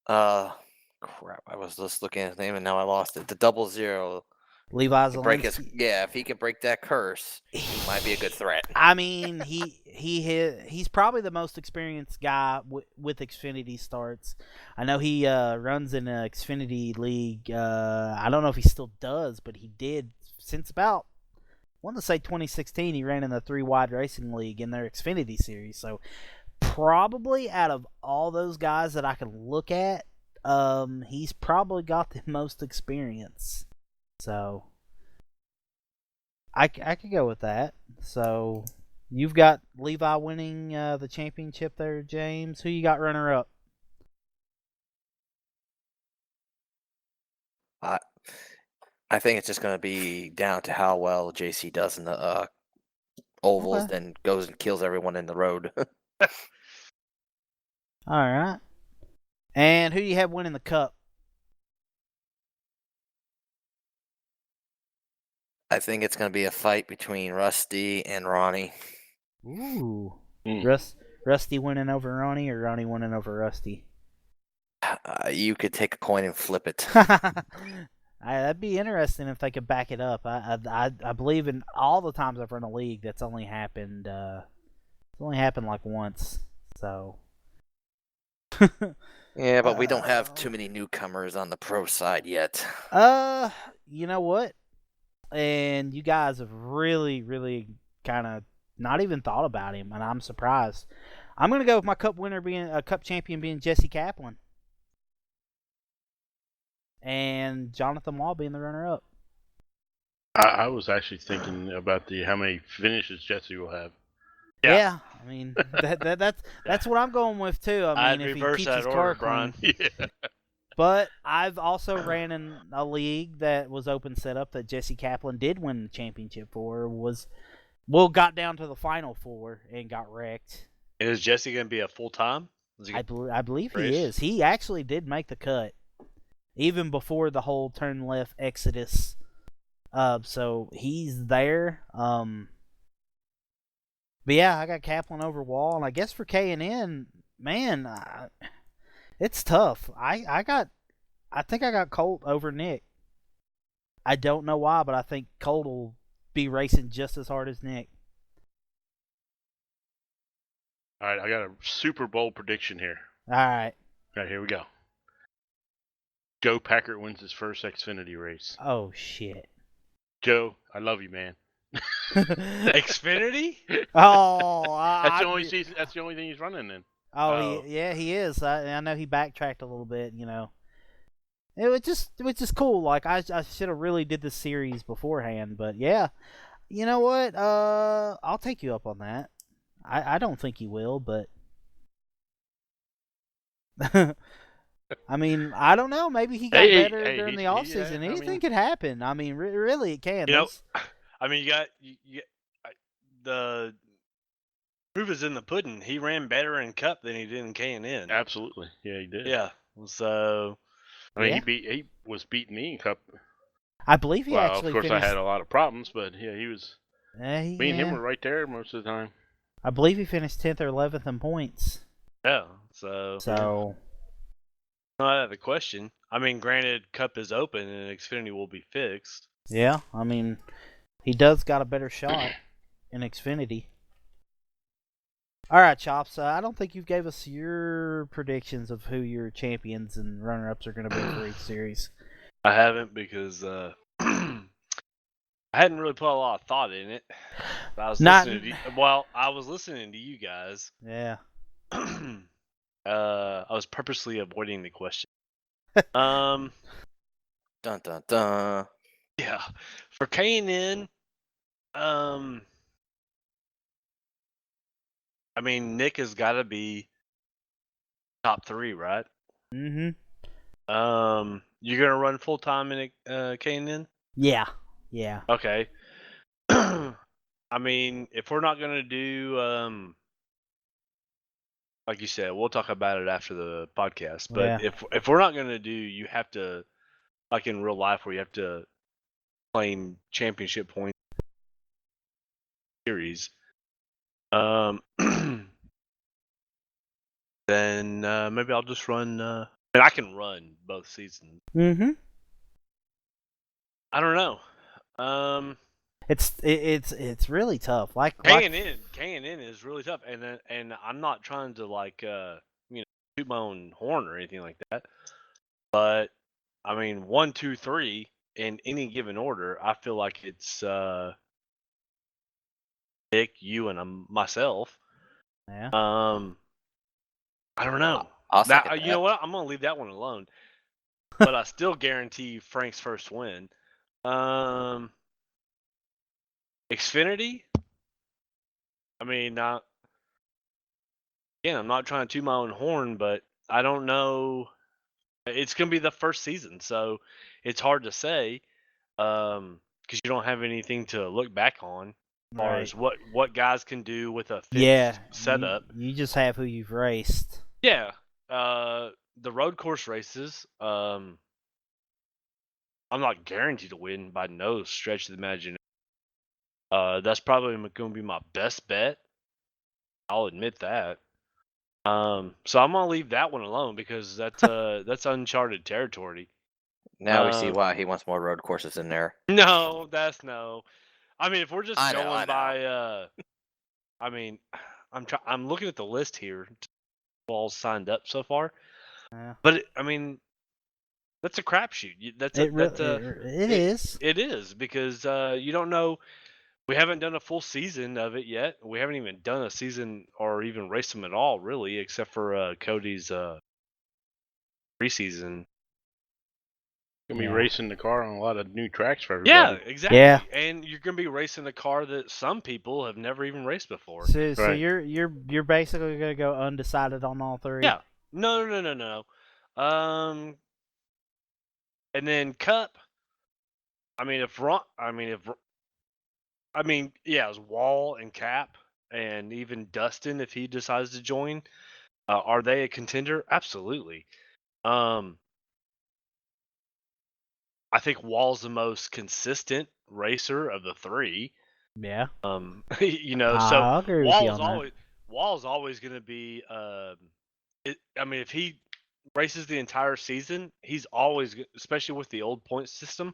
crap, I was just looking at his name and now I lost it. The 00. Levi If he could break that curse, he might be a good threat. I mean, he's probably the most experienced guy with Xfinity starts. I know he runs in an Xfinity league. I don't know if he still does, but he did since about, I want to say 2016. He ran in the 3 Wide Racing League in their Xfinity series. So probably out of all those guys that I can look at, he's probably got the most experience. So I could go with that. So you've got Levi winning the championship there, James. Who you got runner up? I think it's just going to be down to how well JC does in the ovals, Okay. then goes and kills everyone in the road. All right. And who do you have winning the cup? I think it's going to be a fight between Rusty and Ronnie. Ooh. Mm. Rusty winning over Ronnie or Ronnie winning over Rusty? You could take a coin and flip it. That'd be interesting if they could back it up. I believe in all the times I've run a league, that's only happened. It's only happened like once. So. Yeah, but we don't have too many newcomers on the pro side yet. You know what? And you guys have really, really kind of not even thought about him, and I'm surprised. I'm gonna go with my cup winner being a cup champion being Jesse Kaplan, and Jonathan Wall being the runner-up. I was actually thinking about how many finishes Jesse will have. Yeah, I mean that's what I'm going with too. I I'd mean, if he reverse keeps that his order, car clean. Brian. Yeah. But I've also ran in a league that was open setup that Jesse Kaplan did win the championship for. Got down to the final four and got wrecked. And is Jesse going to be a full-time? I believe he race? is. He actually did make the cut, even before the whole turn left exodus. So he's there. But yeah, I got Kaplan over Wall, and I guess for K&N, man, it's tough. I think I got Colt over Nick. I don't know why, but I think Colt will be racing just as hard as Nick. All right, I got a Super Bowl prediction here. All right. All right, here we go. Joe Packard wins his first Xfinity race. Oh shit. Joe, I love you, man. Xfinity? Oh, That's the only thing he's running in. Oh. He is. I know he backtracked a little bit. You know, it was just cool. Like I should have really did the series beforehand, but yeah, you know what? I'll take you up on that. I don't think he will, but I mean, I don't know. Maybe he got better during the offseason. Anything could happen. I mean, really, it can. You know, I mean, the proof is in the pudding. He ran better in Cup than he did in K&N. Absolutely, yeah, he did. Yeah, so I mean, he was beating me in Cup. I believe he actually. Of course, finished... I had a lot of problems, but yeah, he was. Me and him were right there most of the time. I believe he finished 10th or 11th in points. Yeah, so not out of the question. I mean, granted, Cup is open and Xfinity will be fixed. Yeah, I mean, he does got a better shot in Xfinity. All right, Chops. I don't think you gave us your predictions of who your champions and runner-ups are going to be for each series. I haven't because I hadn't really put a lot of thought in it. I was listening to you guys. Yeah. I was purposely avoiding the question. Dun dun dun. Yeah, for K&N, I mean, Nick has got to be top 3, right? Mm-hmm. You're gonna run full time in K&N? Yeah. Okay. I mean, if we're not gonna do like you said, we'll talk about it after the podcast. But if we're not gonna do, you have to, like in real life, where you have to claim championship points series. Then maybe I'll just run. And I can run both seasons. Mm-hmm. I don't know. It's really tough. Like K&N is really tough, and I'm not trying to toot my own horn or anything like that. But I mean, 1, 2, 3 in any given order, I feel like it's Nick, you, and myself. Yeah. I don't know. You know what? I'm gonna leave that one alone. But I still guarantee Frank's first win. Xfinity. I mean, again, I'm not trying to toot my own horn, but I don't know. It's gonna be the first season, so it's hard to say. because you don't have anything to look back on as far as what guys can do with a fixed Yeah, setup. You just have who you've raced. Yeah. The road course races, I'm not guaranteed to win by no stretch of the imagination. That's probably going to be my best bet. I'll admit that. So I'm gonna leave that one alone because that's uncharted territory. Now we see why he wants more road courses in there. No, that's no. I mean, if we're just I know, going I know. by, I mean, I'm looking at the list here. All signed up so far, Yeah. but I mean, that's a crapshoot. It is. It is because you don't know. We haven't done a full season of it yet. We haven't even done a season or even raced them at all, really, except for Cody's preseason. Gonna be racing the car on a lot of new tracks for everybody. Yeah, exactly. Yeah. And you're gonna be racing a car that some people have never even raced before. So Right. you're basically gonna go undecided on all three. Yeah. No. And then Cup. It was Wall and Cap, and even Dustin if he decides to join. Are they a contender? Absolutely. I think Wall's the most consistent racer of the three. Yeah. So I'll agree with you on that. Wall's always going to be. If he races the entire season, he's always, especially with the old point system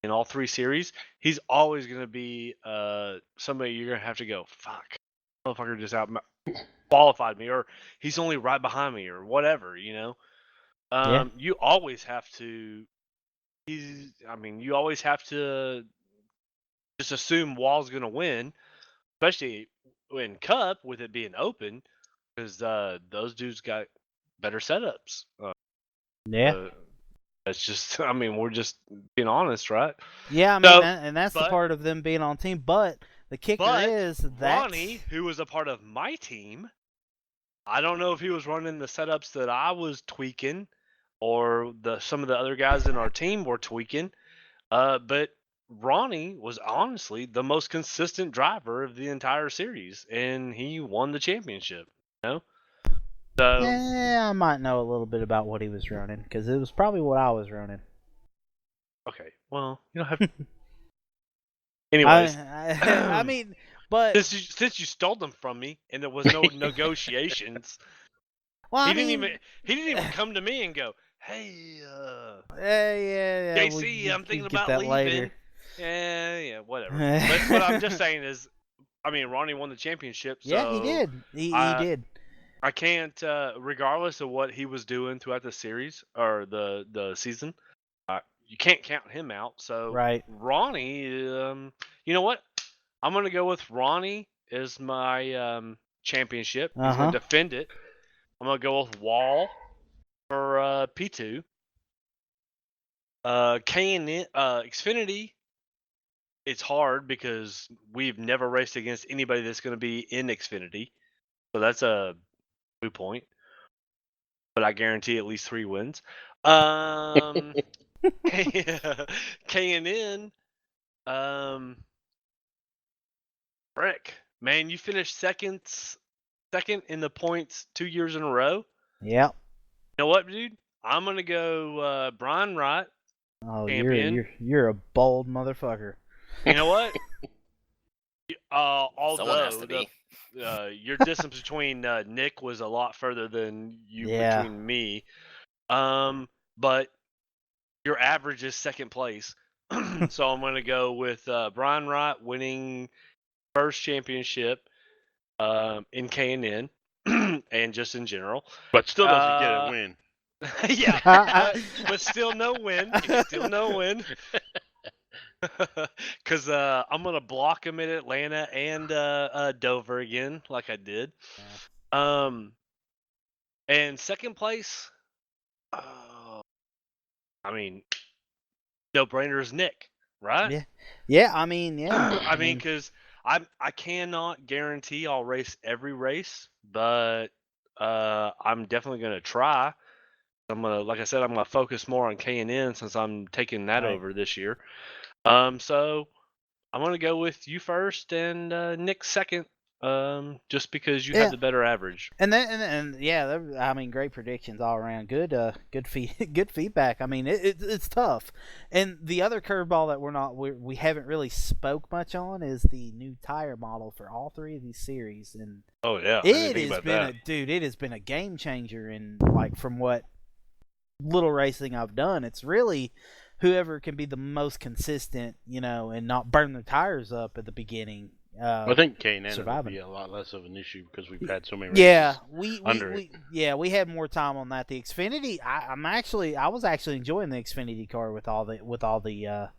in all three series, he's always going to be somebody you're going to have to go, fuck, motherfucker just out qualified me, or he's only right behind me, or whatever. You always have to. You always have to just assume Wall's going to win, especially in Cup with it being open, because those dudes got better setups. That's just, we're just being honest, right? Yeah, and that's the part of them being on team. But the kicker is that Ronnie, who was a part of my team, I don't know if he was running the setups that I was tweaking, or some of the other guys in our team were tweaking. But Ronnie was honestly the most consistent driver of the entire series, and he won the championship. So yeah, I might know a little bit about what he was running because it was probably what I was running. Okay, well, you don't have. Anyways, but since you stole them from me and there was no negotiations, well, he didn't even come to me and go, "Hey, yeah, JC, I'm thinking about leaving." Later. Yeah, whatever. But what I'm just saying is, Ronnie won the championship. So yeah, he did. He did. I can't, regardless of what he was doing throughout the series or the season, you can't count him out. So right. Ronnie, you know what? I'm gonna go with Ronnie as my championship. He's gonna defend it. I'm gonna go with Wall for P2. Xfinity. It's hard because we've never raced against anybody that's going to be in Xfinity, so that's a moot point. But I guarantee at least 3 wins. K&N, Rick, man, you finished second in the points 2 years in a row. Yep. You know what, dude? I'm gonna go Brian Wright. Oh, champion. you're a bold motherfucker. You know what? Someone has to be. Your distance between Nick was a lot further than between me. But your average is second place. So I'm going to go with Brian Wright winning first championship in K&N and just in general. But still doesn't get a win. Yeah, but still no win. Still no win. Because I'm going to block him in Atlanta and Dover again, like I did. And second place, no-brainer is Nick, right? Yeah. Because I cannot guarantee I'll race every race, but I'm definitely going to try. I'm gonna, like I said, I'm gonna focus more on K&N since I'm taking that over this year. So I'm gonna go with you first and Nick second. Just because you Yeah. have the better average. And then, and yeah, I mean, great predictions all around. Good, good feedback. I mean, it's tough. And the other curveball that we haven't really spoke much on is the new tire model for all three of these series. And Oh yeah, I didn't it think has about been that. it has been a game changer. And like from what little racing I've done, it's really whoever can be the most consistent, and not burn their tires up at the beginning. I think K&N will surviving. be a lot less of an issue because we've had so many Yeah, races under it. we had more time on that. The Xfinity, I was actually enjoying the Xfinity car with all the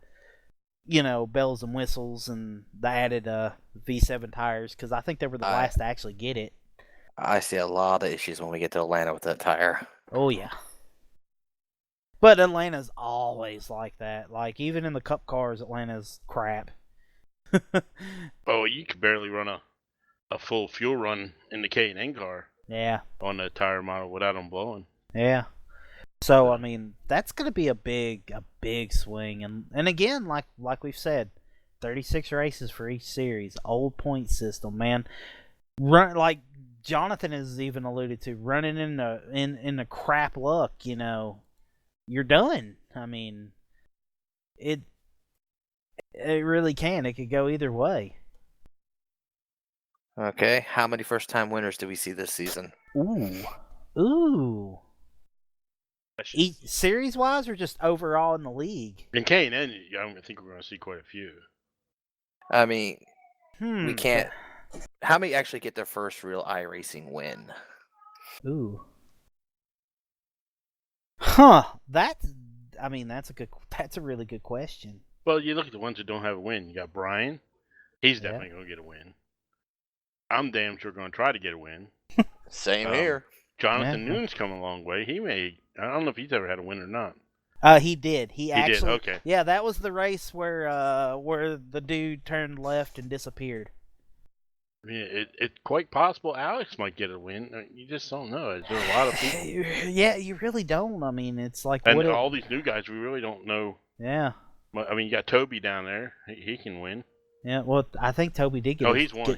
bells and whistles and the added V7 tires, because I think they were the last to actually get it. I see a lot of issues when we get to Atlanta with that tire. Oh yeah. But Atlanta's always like that. Like even in the Cup cars, Atlanta's crap. Oh, you could barely run a full fuel run in the K&N car Yeah. on the tire model without them blowing. Yeah. So I mean, that's going to be a big swing, and again, like we've said, 36 races for each series, old point system, man. Run like Jonathan has even alluded to, running in the crap luck, you're done. I mean, it really can. It could go either way. Okay, how many first-time winners do we see this season? Ooh. Series wise, or just overall in the league? In K&N, I think we're going to see quite a few. I mean, we can't. How many actually get their first real iRacing win? Ooh. Huh. That's a really good question. Well, you look at the ones that don't have a win. You got Brian. He's definitely going to get a win. I'm damn sure going to try to get a win. Same here. Jonathan Noon's come a long way. I don't know if he's ever had a win or not. He did. He actually did, okay. Yeah, that was the race where the dude turned left and disappeared. I mean, it's quite possible Alex might get a win. You just don't know. There's a lot of people. Yeah, you really don't. I mean, it's like all these new guys, we really don't know. Yeah. I mean, you got Toby down there. He can win. Yeah, well, I think Toby did get. Oh, he's won. He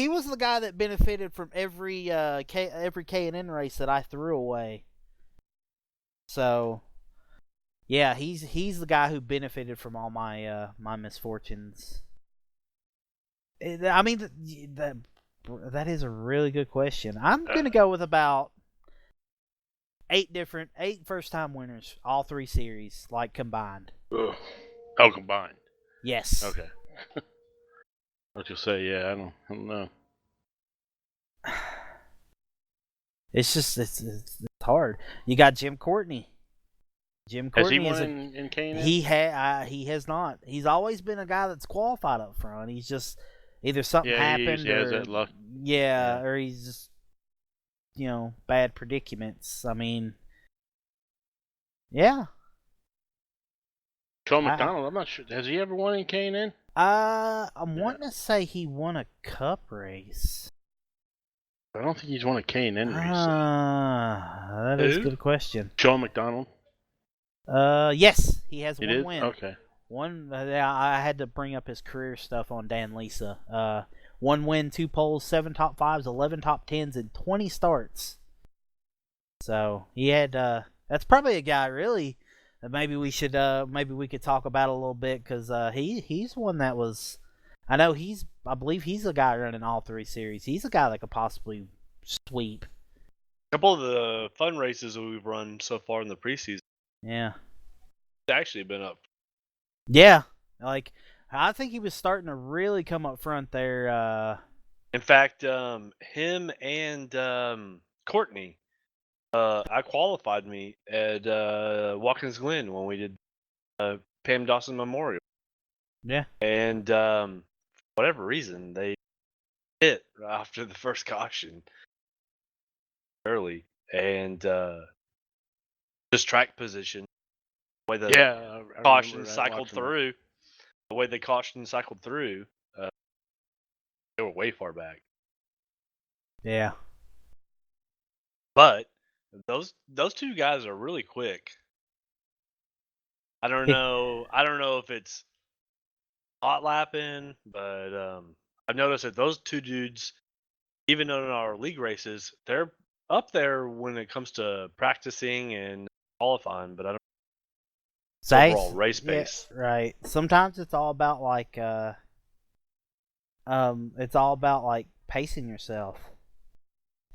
was the guy that benefited from every K&N race that I threw away. So, yeah, he's the guy who benefited from all my my misfortunes. I mean, that is a really good question. I'm gonna go with about 8 first-time winners, all 3 series, like combined. Oh, combined. Yes. Okay. What you'll say? Yeah, I don't know. It's just it's hard. You got Jim Courtney. Has he won in K&N? He has not. He's always been a guy that's qualified up front. He's just either something happened he has that luck. Yeah, or he's just bad predicaments. I mean, yeah. Sean McDonald, I'm not sure. Has he ever won in K&N? I'm wanting to say he won a Cup race. I don't think he's won a K&N race. That is a good question. Sean McDonald? Yes, he has one win. Okay. I had to bring up his career stuff on Dan Lisa. 1 win, 2 poles, 7 top 5s, 11 top 10s, and 20 starts. So he had. That's probably a guy really that maybe we could talk about a little bit, because he's one that was. I believe he's a guy running all 3 series. He's a guy that could possibly sweep. A couple of the fun races that we've run so far in the preseason. Yeah. It's actually been up. Yeah. Like, I think he was starting to really come up front there. In fact, him and Courtney, I qualified me at Watkins Glen when we did Pam Dawson Memorial. Yeah. And for whatever reason, they hit after the first caution early. And just track position. The way the caution cycled through. The way the caution cycled through, they were way far back. Yeah. But those 2 guys are really quick. I don't know. I don't know if it's hot lapping, but I've noticed that those two dudes, even in our league races, they're up there when it comes to practicing and qualifying. But I don't know overall race Yeah, pace. right. Sometimes it's all about like pacing yourself.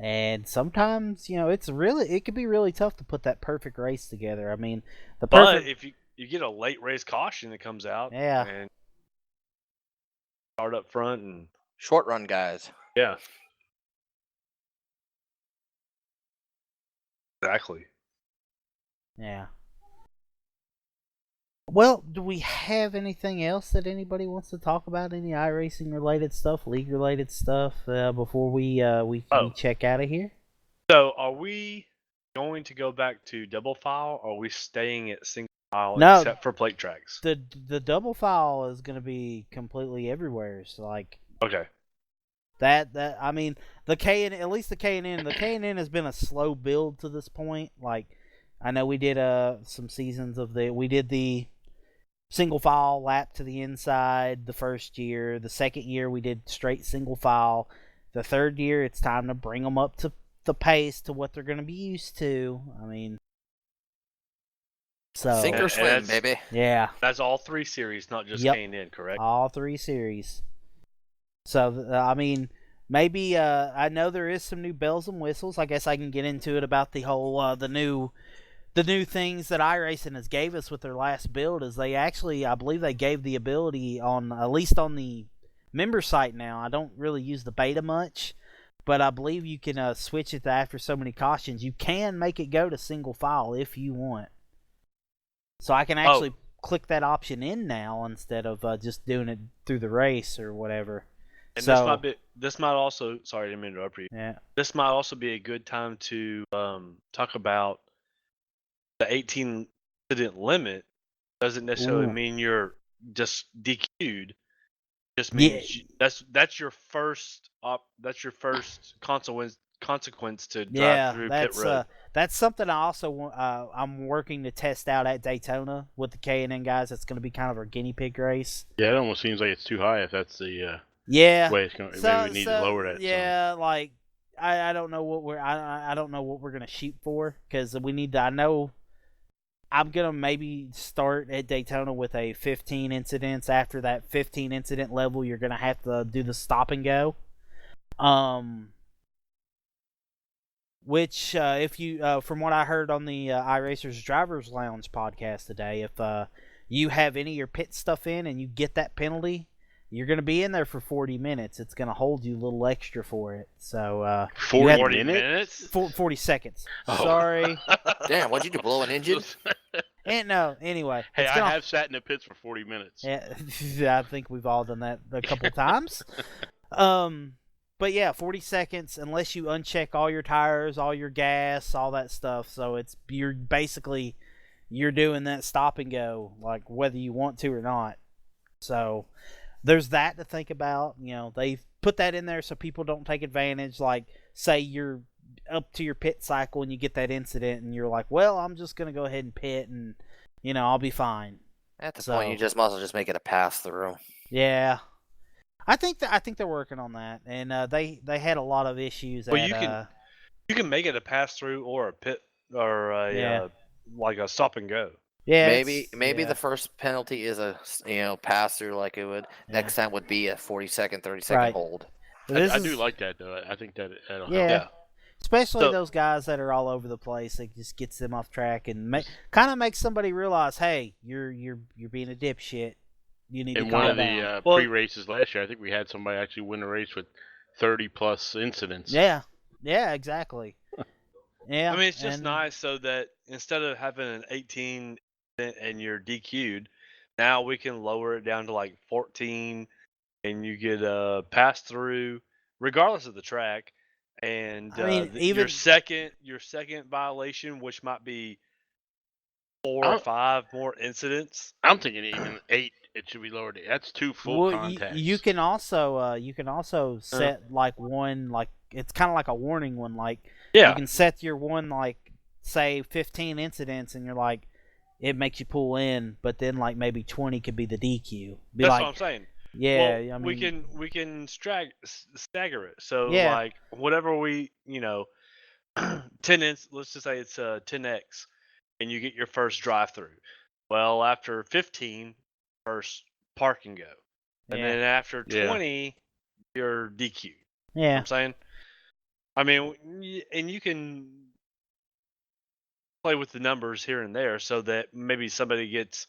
And sometimes, it can be really tough to put that perfect race together. I mean, the But perfect if you get a late race caution that comes out, Yeah. and start up front, and Short run guys. yeah, exactly. Yeah. Well, do we have anything else that anybody wants to talk about? Any iRacing related stuff, league related stuff before we check out of here? So, are we going to go back to double file, or are we staying at single file No. except for plate tracks? The double file is going to be completely everywhere. So like Okay. that I mean the at least the K&N has been a slow build to this point. Like I know we did some seasons of we did the single file lap to the inside the first year. The second year we did straight single file. The third year it's time to bring them up to the pace to what they're going to be used to. I mean, so Sink or swim, baby. Yeah, that's all 3 series, not just Yep. K&N, correct? All 3 series. So I mean, maybe I know there is some new bells and whistles. I guess I can get into it about the whole the new things that iRacing has gave us with their last build. Is they actually, I believe they gave the ability on, at least on the member site now. I don't really use the beta much, but I believe you can switch it to after so many cautions. You can make it go to single file if you want. So I can actually click that option in now instead of just doing it through the race or whatever. And so, this might also, sorry, I didn't mean to interrupt you. Yeah. This might also be a good time to talk about the 18 incident limit. Doesn't necessarily mean you're just DQ'd. Just means that's your first consequence to drive through pit road. That's something I also I'm working to test out at Daytona with the K&N guys. It's going to be kind of our guinea pig race. Yeah, it almost seems like it's too high if that's the way it's going. Maybe we need to lower that. Yeah, like I don't know what I don't know what we're going to shoot for, because we need to. I know I'm going to maybe start at Daytona with a 15 incidents. After that 15 incident level, you're going to have to do the stop and go. Which, if you, from what I heard on the iRacers Drivers Lounge podcast today, if you have any of your pit stuff in and you get that penalty, you're going to be in there for 40 minutes. It's going to hold you a little extra for it. So 40 minutes? 40 seconds. Oh. Sorry. Damn, what'd you do, blow an engine? And no, anyway. Hey, I have sat in the pits for 40 minutes. Yeah, I think we've all done that a couple times. But yeah, 40 seconds unless you uncheck all your tires, all your gas, all that stuff. So you're doing that stop and go, like whether you want to or not. So there's that to think about. They've put that in there so people don't take advantage. Like, say you're up to your pit cycle and you get that incident and you're like, well, I'm just going to go ahead and pit and, I'll be fine. At the point, you just might as well just make it a pass through. Yeah. I think they're working on that, and they had a lot of issues. Well, you can make it a pass through or a pit or like a stop and go. Yeah, maybe the first penalty is a pass through like it would. Yeah. Next time would be a 40-second, 30-second hold. I do like that though. I think that'll help. Yeah. Especially those guys that are all over the place. It just gets them off track and kind of makes somebody realize, hey, you're being a dipshit. You need to calm down. In one of the pre-races last year, I think we had somebody actually win a race with 30-plus incidents. Yeah, exactly. Yeah, I mean, it's just nice so that instead of having an 18 and you're DQ'd, now we can lower it down to like 14, and you get a pass through regardless of the track. And your second violation, which might be 4 or 5 more incidents. I'm thinking even 8. It should be lowered. That's 2 full contacts. You can also set like one, like it's kind of like a warning one. Like you can set your one, like say 15 incidents, and you're like, it makes you pull in, but then like maybe 20 could be the DQ. Be That's like, what I'm saying. yeah, Well, I mean, we can stagger it. So Yeah. like whatever we 10 let's just say it's 10x, and you get your first drive-through. Well, after 15, first park and go, and yeah, then after Yeah. 20, you're DQ. You know what yeah, I'm saying. I mean, and you can play with the numbers here and there so that maybe somebody gets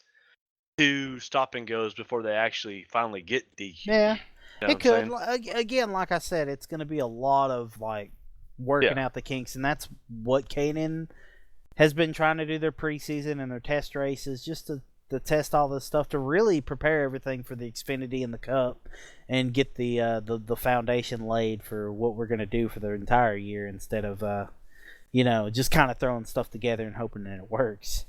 2 stop and goes before they actually finally get DQ. yeah. You know It what I'm could. saying? Again, like I said, it's going to be a lot of like working Yeah. out the kinks, and that's what Kanan has been trying to do their preseason and their test races, just to test all this stuff to really prepare everything for the Xfinity and the Cup, and get the foundation laid for what we're going to do for the entire year instead of just kind of throwing stuff together and hoping that it works.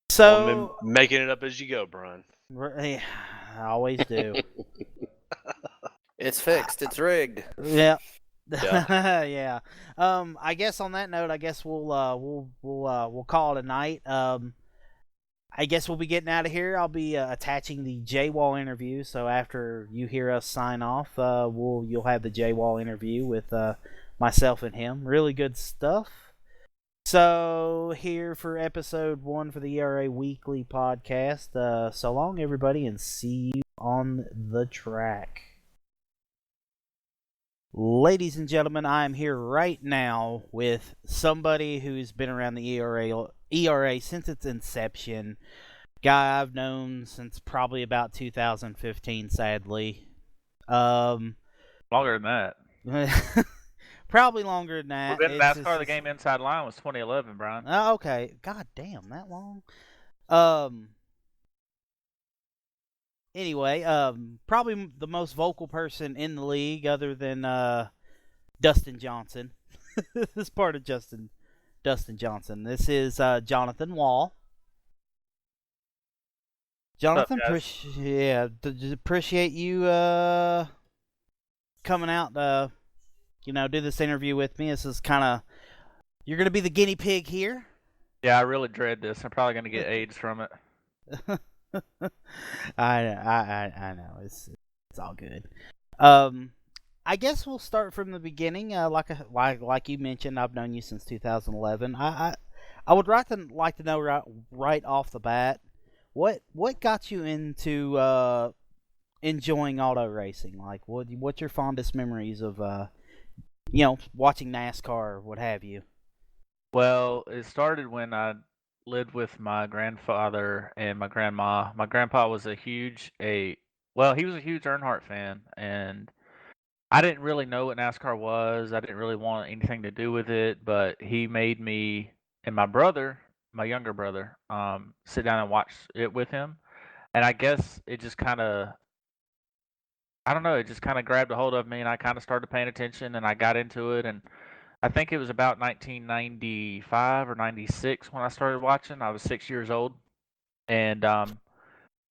So Making it up as you go, Brian. I always do. It's fixed. It's rigged. Yeah. Yeah. Yeah. I guess on that note, I guess we'll call it a night. I guess we'll be getting out of here. I'll be attaching the J-Wall interview. So after you hear us sign off, you'll have the J-Wall interview with myself and him. Really good stuff. So here for episode 1 for the ERA Weekly podcast. So long, everybody, and see you on the track. Ladies and gentlemen, I am here right now with somebody who's been around the ERA since its inception. Guy I've known since probably about 2015, sadly. Longer than that. Probably longer than that. Well, then NASCAR, the game Inside Line was 2011, Brian. Oh, okay. God damn, that long? Anyway, probably the most vocal person in the league other than Dustin Johnson. This is part of Dustin Johnson. This is Jonathan Wall. Jonathan, appreciate you coming out do this interview with me. This is kind of, you're going to be the guinea pig here. Yeah, I really dread this. I'm probably going to get AIDS from it. I know it's all good. I guess we'll start from the beginning. Like you mentioned, I've known you since 2011. I would like to know right off the bat what got you into enjoying auto racing. Like what's your fondest memories of watching NASCAR or what have you? Well, it started when I lived with my grandfather and my grandma. My grandpa was he was a huge Earnhardt fan, and I didn't really know what NASCAR was. I didn't really want anything to do with it, but he made me and my brother, my younger brother, sit down and watch it with him. And I guess it just kind of, I don't know, it just kind of grabbed a hold of me, and I kind of started paying attention, and I got into it. And I think it was about 1995 or 96 when I started watching. I was 6 years old, and I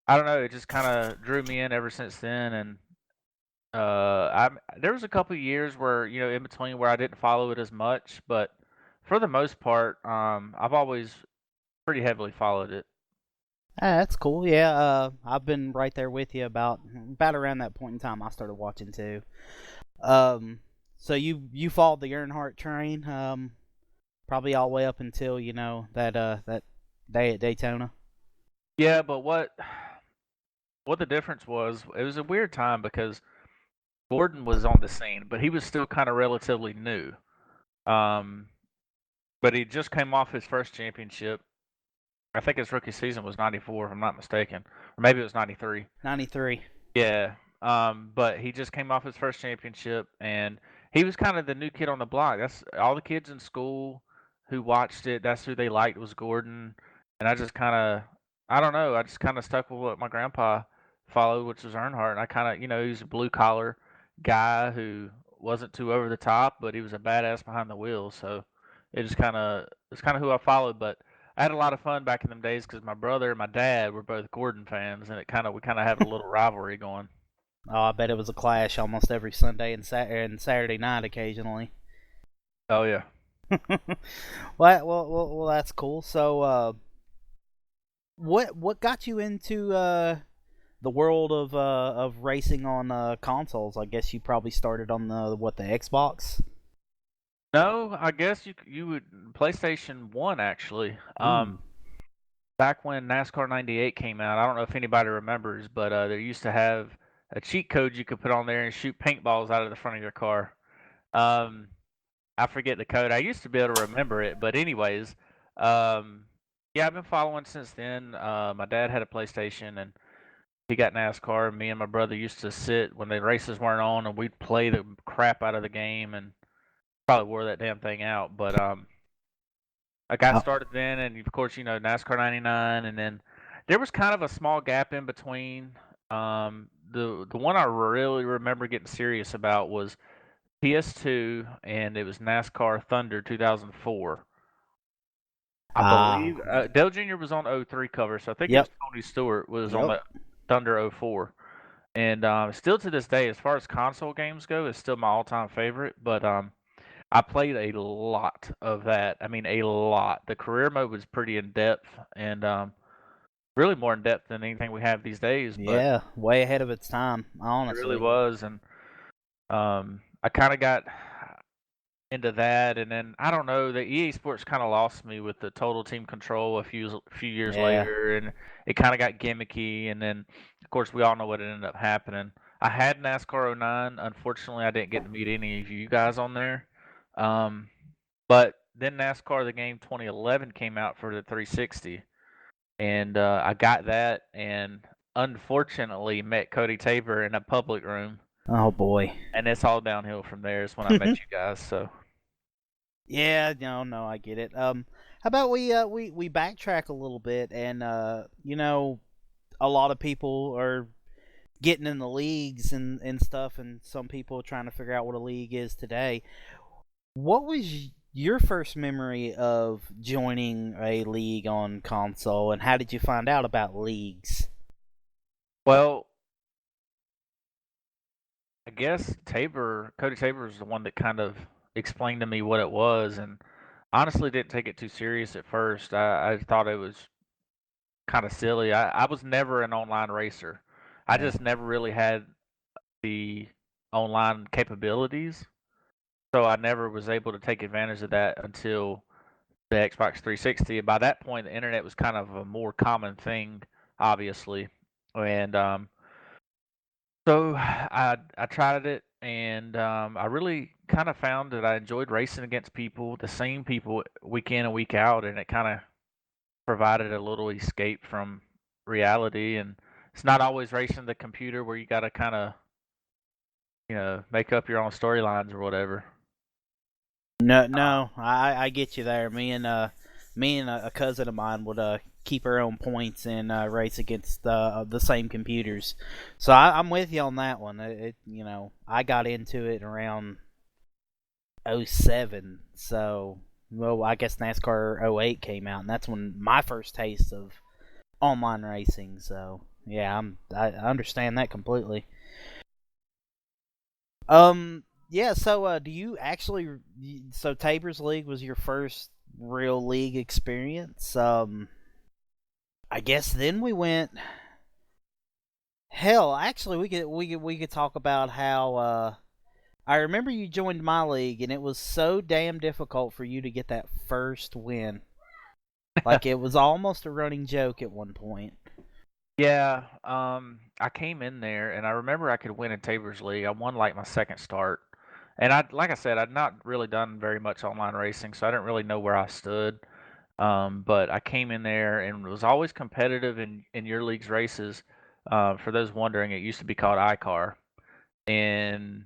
don't know, it just kind of drew me in ever since then. And there was a couple of years where in between where I didn't follow it as much, but for the most part, I've always pretty heavily followed it. That's cool. Yeah, I've been right there with you about around that point in time. I started watching too. So you followed the Earnhardt train, probably all the way up until that day at Daytona. Yeah, but what the difference was, it was a weird time because Gordon was on the scene, but he was still kind of relatively new. But he just came off his first championship. I think his rookie season was 94, if I'm not mistaken. Or maybe it was 93. 93. Yeah. But he just came off his first championship, and he was kind of the new kid on the block. That's all the kids in school who watched it. That's who they liked, was Gordon. And I just kind of, I don't know, I just kind of stuck with what my grandpa followed, which was Earnhardt. And I kind of, he was a blue collar guy who wasn't too over the top, but he was a badass behind the wheel. So it's kind of who I followed. But I had a lot of fun back in them days because my brother and my dad were both Gordon fans, and we kind of had a little rivalry going. Oh, I bet it was a clash almost every Sunday and Saturday night occasionally. Oh yeah. well, that's cool. So, what got you into the world of racing on consoles? I guess you probably started on the Xbox. No, I guess you would PlayStation 1 actually. Mm. Back when NASCAR 98 came out, I don't know if anybody remembers, but they used to have a cheat code you could put on there and shoot paintballs out of the front of your car. Um, I forget the code. I used to be able to remember it, but anyways, um, yeah, I've been following since then. My dad had a PlayStation and he got NASCAR, and me and my brother used to sit when the races weren't on, and we'd play the crap out of the game, and probably wore that damn thing out. But I got Oh, started then, and of course, NASCAR '99, and then there was kind of a small gap in between. The one I really remember getting serious about was PS2, and it was NASCAR Thunder 2004. I ah, believe Dale Jr. was on '03 cover, so I think it yep, was Tony Stewart was on yep. the Thunder '04. And still to this day, as far as console games go, it's still my all-time favorite. But I played a lot of that. I mean, a lot. The career mode was pretty in depth, and really more in depth than anything we have these days. But Yeah, way ahead of its time, it really honestly. was, and I kind of got into that, and then I don't know, the EA Sports kind of lost me with the total team control a few years Yeah. later, and it kind of got gimmicky, and then of course we all know what ended up happening. I had NASCAR '09. Unfortunately, I didn't get to meet any of you guys on there. Um, but then NASCAR the game 2011 came out for the 360, and I got that, and unfortunately met Cody Tabor in a public room, Oh boy. and it's all downhill from there. Is when I met you guys. So. Yeah, no, I get it. How about we backtrack a little bit and a lot of people are getting in the leagues and stuff, and some people are trying to figure out what a league is today. What was your first memory of joining a league on console, and how did you find out about leagues? Well, I guess Cody Tabor is the one that kind of explained to me what it was, and honestly didn't take it too serious at first. I thought it was kind of silly. I was never an online racer. I Yeah. just never really had the online capabilities, so I never was able to take advantage of that until the Xbox 360. And by that point, the internet was kind of a more common thing, obviously, and so I tried it, and I really kind of found that I enjoyed racing against people, the same people, week in and week out, and it kind of provided a little escape from reality. And it's not always racing the computer where you got to kind of make up your own storylines or whatever. No, I get you there. Me and a cousin of mine would keep our own points and race against the same computers. So I'm with you on that one. I got into it around '07. So well, I guess NASCAR '08 came out, and that's when my first taste of online racing. So yeah, I understand that completely. Yeah. So, do you actually? So, Tabor's League was your first real league experience. I guess then we went. Hell, actually, we could talk about how. I remember you joined my league, and it was so damn difficult for you to get that first win. Like it was almost a running joke at one point. Yeah, I came in there and I remember I could win in Tabor's League. I won like my second start. And like I said, I'd not really done very much online racing, so I didn't really know where I stood. But I came in there and was always competitive in your league's races. For those wondering, it used to be called iCar. And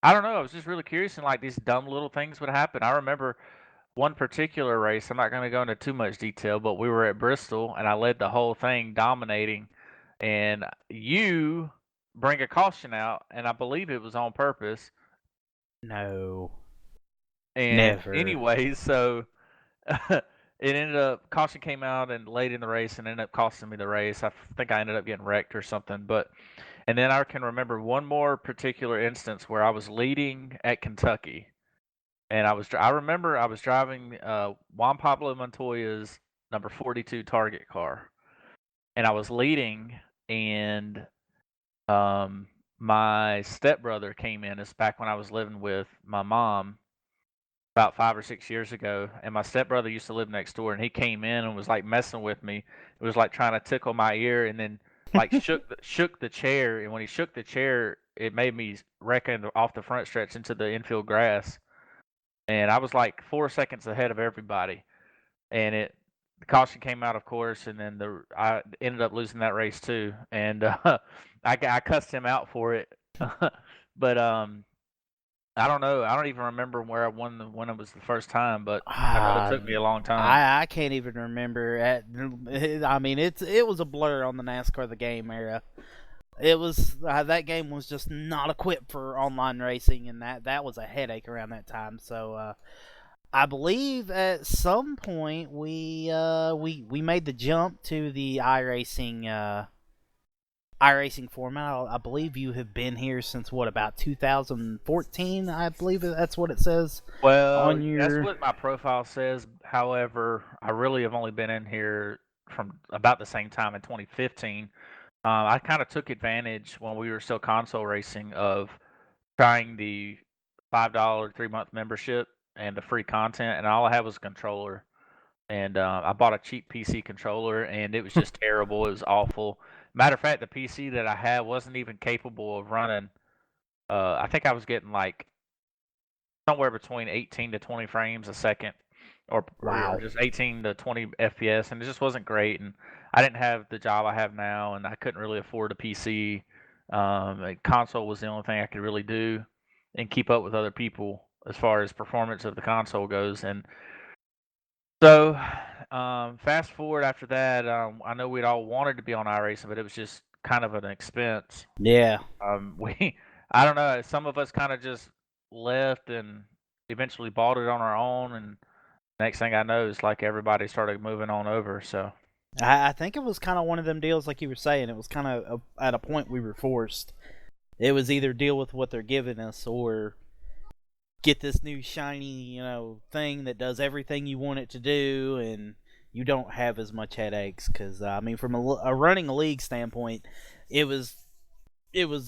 I don't know, I was just really curious, and like these dumb little things would happen. I remember one particular race, I'm not going to go into too much detail, but we were at Bristol and I led the whole thing, dominating. And you bring a caution out, and I believe it was on purpose. No, And never. anyways, so it ended up caution came out and late in the race and ended up costing me the race. I think I ended up getting wrecked or something. But and then I can remember one more particular instance where I was leading at Kentucky, And I remember I was driving Juan Pablo Montoya's number 42 Target car, and I was leading, and my stepbrother came in. It's back when I was living with my mom about 5 or 6 years ago, and my stepbrother used to live next door, and he came in and was like messing with me. It was like trying to tickle my ear, and then like shook the chair, and when he shook the chair, it made me reckon off the front stretch into the infield grass, and I was like 4 seconds ahead of everybody, and the caution came out, of course, and then I ended up losing that race too, and I cussed him out for it, but I don't know. I don't even remember where I won when it was the first time, but I know it took me a long time. I can't even remember. I mean, it was a blur on the NASCAR the game era. It was that game was just not equipped for online racing, and that was a headache around that time. So I believe at some point we made the jump to the iRacing format. I believe you have been here since about 2014. I believe that's what it says. Well, on your... that's what my profile says. However, I really have only been in here from about the same time in 2015. I kind of took advantage when we were still console racing of trying the $5 3-month membership and the free content, and all I had was a controller. And I bought a cheap PC controller, and it was just terrible. It was awful. Matter of fact, the PC that I had wasn't even capable of running. I think I was getting like somewhere between 18 to 20 frames a second, or just 18 to 20 FPS, and it just wasn't great. And I didn't have the job I have now, and I couldn't really afford a PC. A console was the only thing I could really do and keep up with other people as far as performance of the console goes. And so, fast forward after that, I know we'd all wanted to be on iRacing, but it was just kind of an expense. Yeah. I don't know, some of us kind of just left and eventually bought it on our own, and next thing I know, it's like everybody started moving on over. So I think it was kind of one of them deals, like you were saying. It was kind of at a point we were forced. It was either deal with what they're giving us or get this new shiny, thing that does everything you want it to do, and you don't have as much headaches. Because I mean, from a running a league standpoint, it was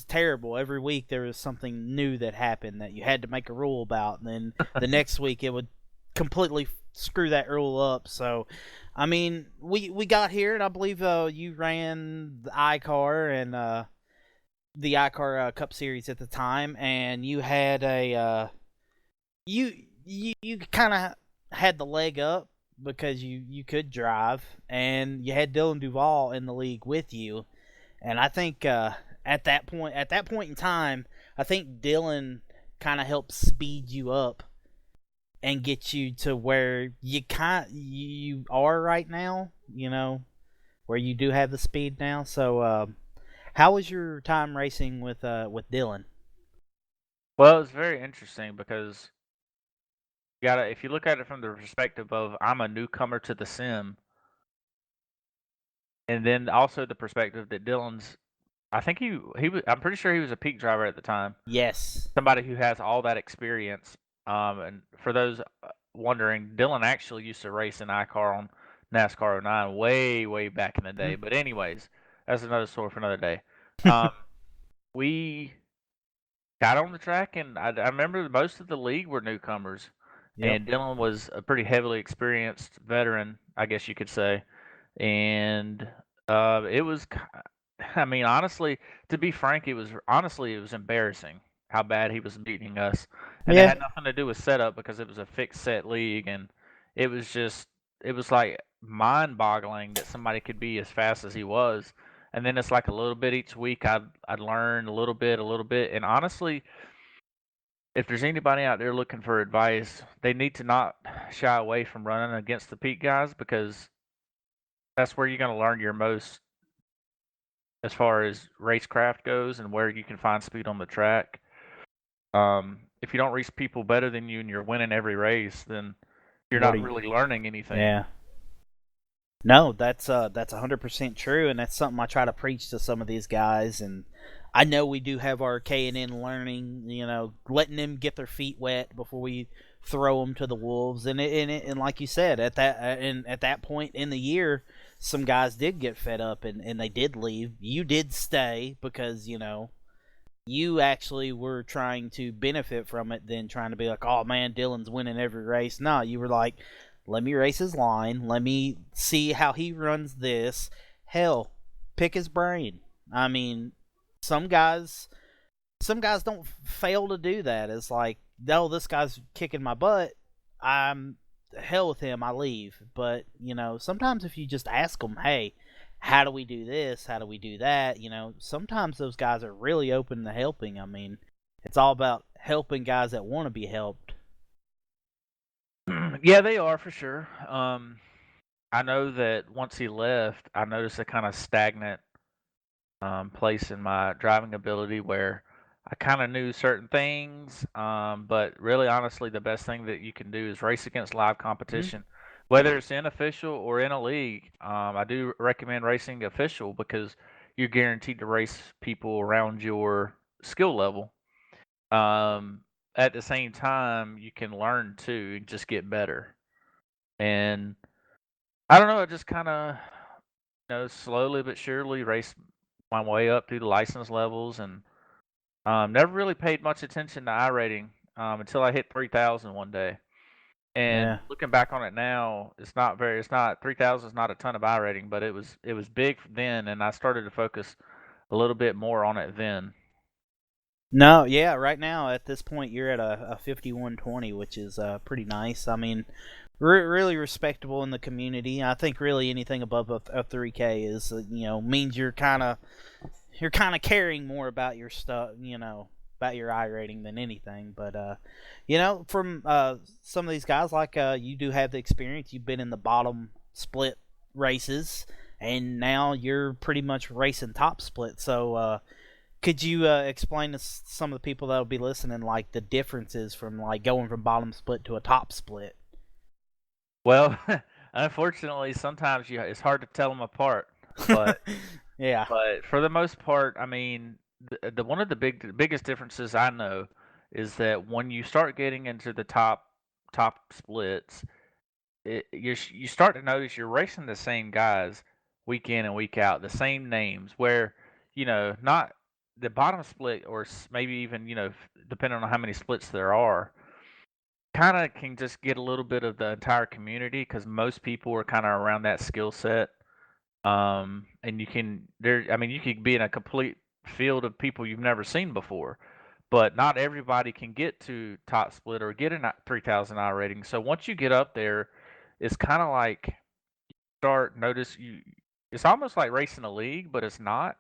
terrible. Every week there was something new that happened that you had to make a rule about, and then the next week it would completely screw that rule up. So, I mean, we got here, and I believe you ran the iCar and the iCar Cup Series at the time, and you had a you kind of had the leg up because you could drive, and you had Dylan Duvall in the league with you, and I think at that point in time, I think Dylan kind of helped speed you up and get you to where you are right now, where you do have the speed now. So, how was your time racing with Dylan? well, it's very interesting because if you look at it from the perspective of I'm a newcomer to the sim, and then also the perspective that I think he was. I'm pretty sure he was a peak driver at the time. Yes. Somebody who has all that experience. And for those wondering, Dylan actually used to race in iCar on NASCAR 09 way back in the day. But anyways, that's another story for another day. We got on the track, and I remember most of the league were newcomers. Yep. And Dylan was a pretty heavily experienced veteran, I guess you could say. And it was, I mean, honestly, to be frank, it was embarrassing how bad he was beating us. And it had nothing to do with setup because it was a fixed set league, and it was like mind-boggling that somebody could be as fast as he was. And then it's like a little bit each week I'd learn a little bit, and honestly, if there's anybody out there looking for advice, they need to not shy away from running against the peak guys, because that's where you're going to learn your most as far as racecraft goes and where you can find speed on the track. If you don't race people better than you and you're winning every race, then you're not really learning anything. Yeah. No, that's 100% true, and that's something I try to preach to some of these guys. And I know we do have our K&N learning, letting them get their feet wet before we throw them to the wolves. And like you said, at that point in the year, some guys did get fed up and they did leave. You did stay because you actually were trying to benefit from it than trying to be like, oh man, Dylan's winning every race. No, you were like, let me race his line. Let me see how he runs this. Hell, pick his brain. I mean, some guys don't fail to do that. It's like, no, this guy's kicking my butt. I'm hell with him. I leave. But sometimes if you just ask them, hey, how do we do this? How do we do that? Sometimes those guys are really open to helping. I mean, it's all about helping guys that want to be helped. Yeah, they are for sure. I know that once he left, I noticed a kind of stagnant place in my driving ability where I kind of knew certain things, but really, honestly, the best thing that you can do is race against live competition. Whether it's in official or in a league, I do recommend racing official because you're guaranteed to race people around your skill level. At the same time, you can learn too and just get better. And I don't know, I just kind of, slowly but surely raced my way up through the license levels and never really paid much attention to iRating until I hit 3,000 one day. And Yeah. looking back on it now, it's not 3,000 is not a ton of iRating, but it was big then, and I started to focus a little bit more on it then. No, yeah, right now at this point you're at a 5120, which is pretty nice. I mean, really respectable in the community. I think really anything above a 3K is means you're kind of caring more about your stuff, about your iRating than anything. But from some of these guys, like you do have the experience. You've been in the bottom split races, and now you're pretty much racing top split. So could you explain to some of the people that will be listening, like the differences from like going from bottom split to a top split? Well, unfortunately, sometimes it's hard to tell them apart. But yeah. But for the most part, I mean, the one of the biggest differences I know is that when you start getting into the top splits, you start to notice you're racing the same guys week in and week out, the same names. Where not the bottom split, or maybe even depending on how many splits there are, kind of can just get a little bit of the entire community because most people are kind of around that skill set. And you could be in a complete field of people you've never seen before, but not everybody can get to top split or get a 3,000 rating. So once you get up there, it's kind of like it's almost like racing a league, but it's not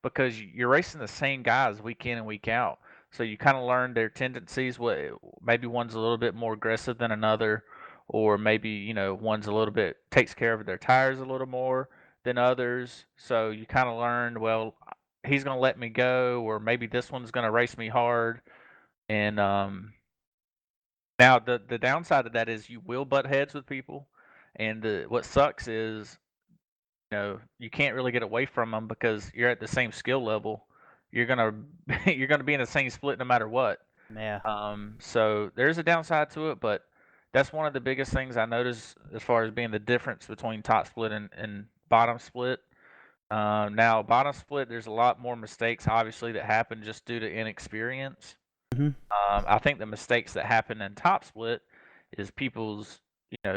because you're racing the same guys week in and week out. So you kind of learn their tendencies. What maybe one's a little bit more aggressive than another, or maybe one's a little bit takes care of their tires a little more than others. So you kind of learn, well, he's going to let me go, or maybe this one's going to race me hard. And now the downside of that is you will butt heads with people, and what sucks is you can't really get away from them because you're at the same skill level. You're gonna you're gonna be in the same split no matter what. Yeah. So there's a downside to it, but that's one of the biggest things I notice as far as being the difference between top split and bottom split. Now, bottom split, there's a lot more mistakes, obviously, that happen just due to inexperience. I think the mistakes that happen in top split is people's,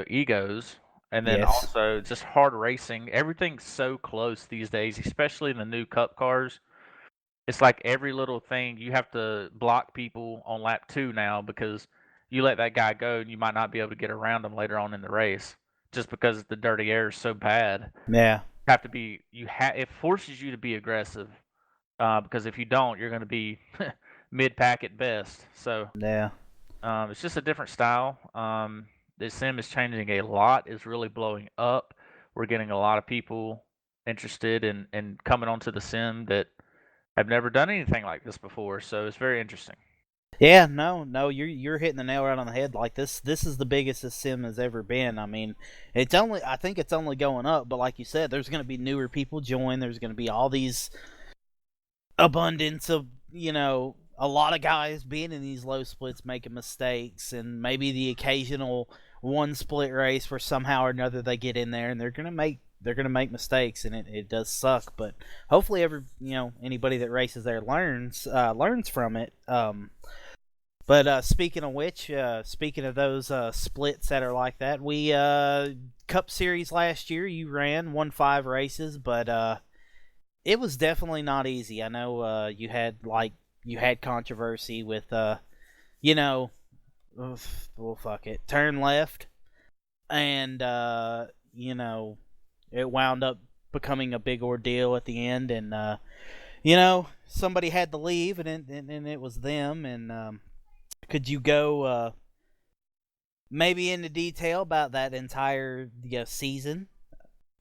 egos, and then Yes. also just hard racing. Everything's so close these days, especially in the new Cup cars. It's like every little thing you have to block people on lap 2 now because you let that guy go and you might not be able to get around him later on in the race just because the dirty air is so bad. Yeah. It forces you to be aggressive because if you don't, you're going to be mid pack at best. So Yeah. it's just a different style. The sim is changing a lot. It's really blowing up. We're getting a lot of people interested in coming onto the sim that have never done anything like this before. So it's very interesting. Yeah, no, you're hitting the nail right on the head. Like this is the biggest this sim has ever been. I mean, I think it's only going up, but like you said, there's going to be newer people join. There's going to be all these abundance of a lot of guys being in these low splits making mistakes, and maybe the occasional one split race where somehow or another they get in there and they're gonna make mistakes, and it does suck. But hopefully, anybody that races there learns from it. But speaking of which, speaking of those splits that are like that, we Cup Series last year you won 5 races, but it was definitely not easy. I know you had controversy with well, fuck it, turn left, and it wound up becoming a big ordeal at the end, and somebody had to leave, and it was them. And could you go maybe into detail about that entire season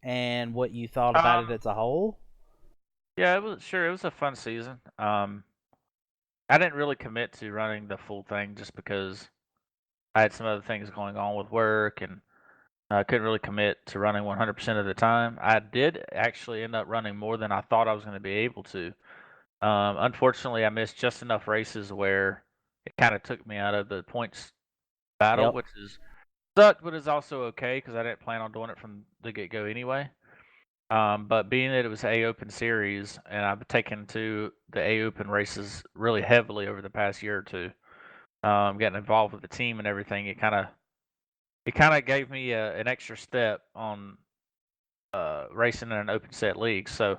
and what you thought about it as a whole? Yeah, it was a fun season. I didn't really commit to running the full thing just because I had some other things going on with work, and I couldn't really commit to running 100% of the time. I did actually end up running more than I thought I was going to be able to. Unfortunately, I missed just enough races where it kind of took me out of the points battle, Yep. which is sucked, but is also okay because I didn't plan on doing it from the get-go anyway. But being that it was A Open Series, and I've taken to the A Open races really heavily over the past year or two, getting involved with the team and everything, it kind of gave me an extra step on racing in an open set league. So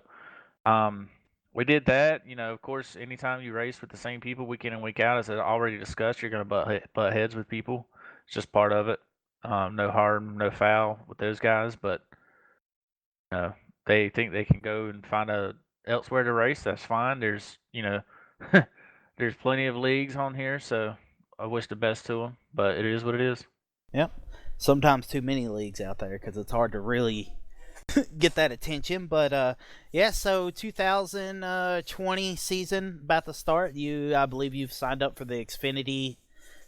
we did that. Of course, anytime you race with the same people week in and week out, as I already discussed, you're going to butt heads with people. It's just part of it. No harm, no foul with those guys, but they think they can go and find elsewhere to race. That's fine. There's there's plenty of leagues on here, so I wish the best to them. But it is what it is. Yep. Sometimes too many leagues out there because it's hard to really get that attention. But yeah, so 2020 season about to start. I believe you've signed up for the Xfinity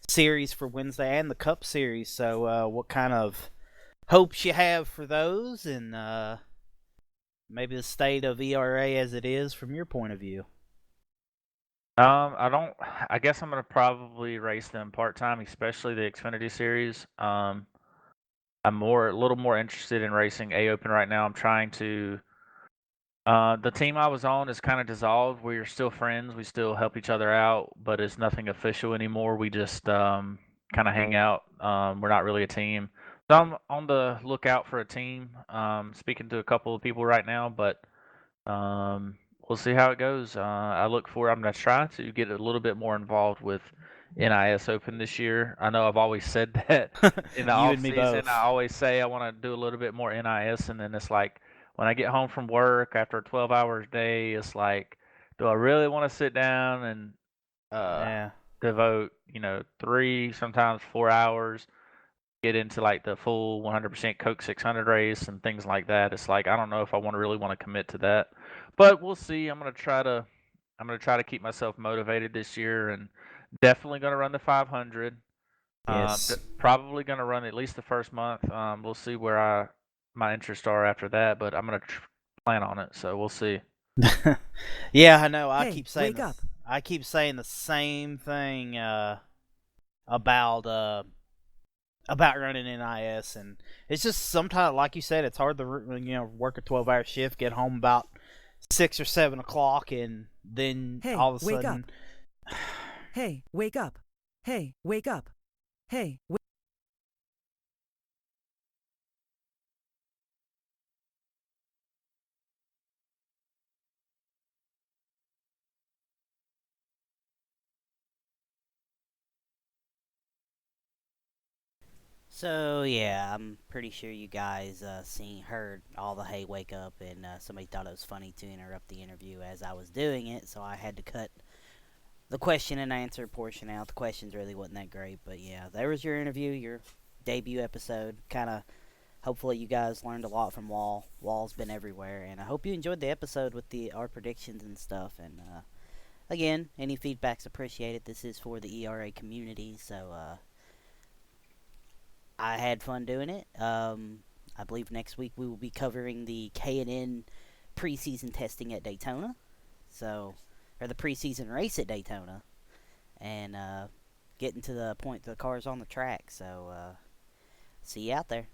series for Wednesday and the Cup series. So what kind of hopes you have for those, and maybe the state of ERA as it is from your point of view? I guess I'm gonna probably race them part time, especially the Xfinity series. I'm a little more interested in racing A Open right now. I'm trying to. The team I was on is kind of dissolved. We're still friends. We still help each other out, but it's nothing official anymore. We just kind of hang out. We're not really a team. So I'm on the lookout for a team. Speaking to a couple of people right now, but we'll see how it goes. I'm going to try to get a little bit more involved with NIS Open this year. I know I've always said that in the You off and me season. both. I always say I want to do a little bit more NIS, and then it's like when I get home from work after a 12 hours day, it's like, do I really want to sit down and Yeah. devote 3, sometimes 4 hours, get into like the full 100% Coke 600 race and things like that? It's like I don't know if I really want to commit to that, but we'll see. I'm gonna try to keep myself motivated this year, and definitely gonna run the 500. Yes. Probably gonna run at least the first month. We'll see where my interests are after that, but I'm gonna plan on it. So we'll see. Yeah, I know. I Hey, keep saying wake up. I keep saying the same thing about running NIS, and it's just sometimes, like you said, it's hard to work a 12-hour shift, get home about 6 or 7 o'clock, and then Hey, all of a wake sudden, Hey, wake up. Hey, wake up. Hey, So yeah, I'm pretty sure you guys heard all the "Hey, wake up," and somebody thought it was funny to interrupt the interview as I was doing it, so I had to cut the question and answer portion out. The questions really wasn't that great, but yeah, there was your interview, your debut episode. Kind of, hopefully you guys learned a lot from Wall. Wall's been everywhere, and I hope you enjoyed the episode with our predictions and stuff. And again, any feedback's appreciated. This is for the ERA community, so I had fun doing it. I believe next week we will be covering the K&N preseason testing at Daytona. Or the preseason race at Daytona. and getting to the point the car's on the track. So see you out there.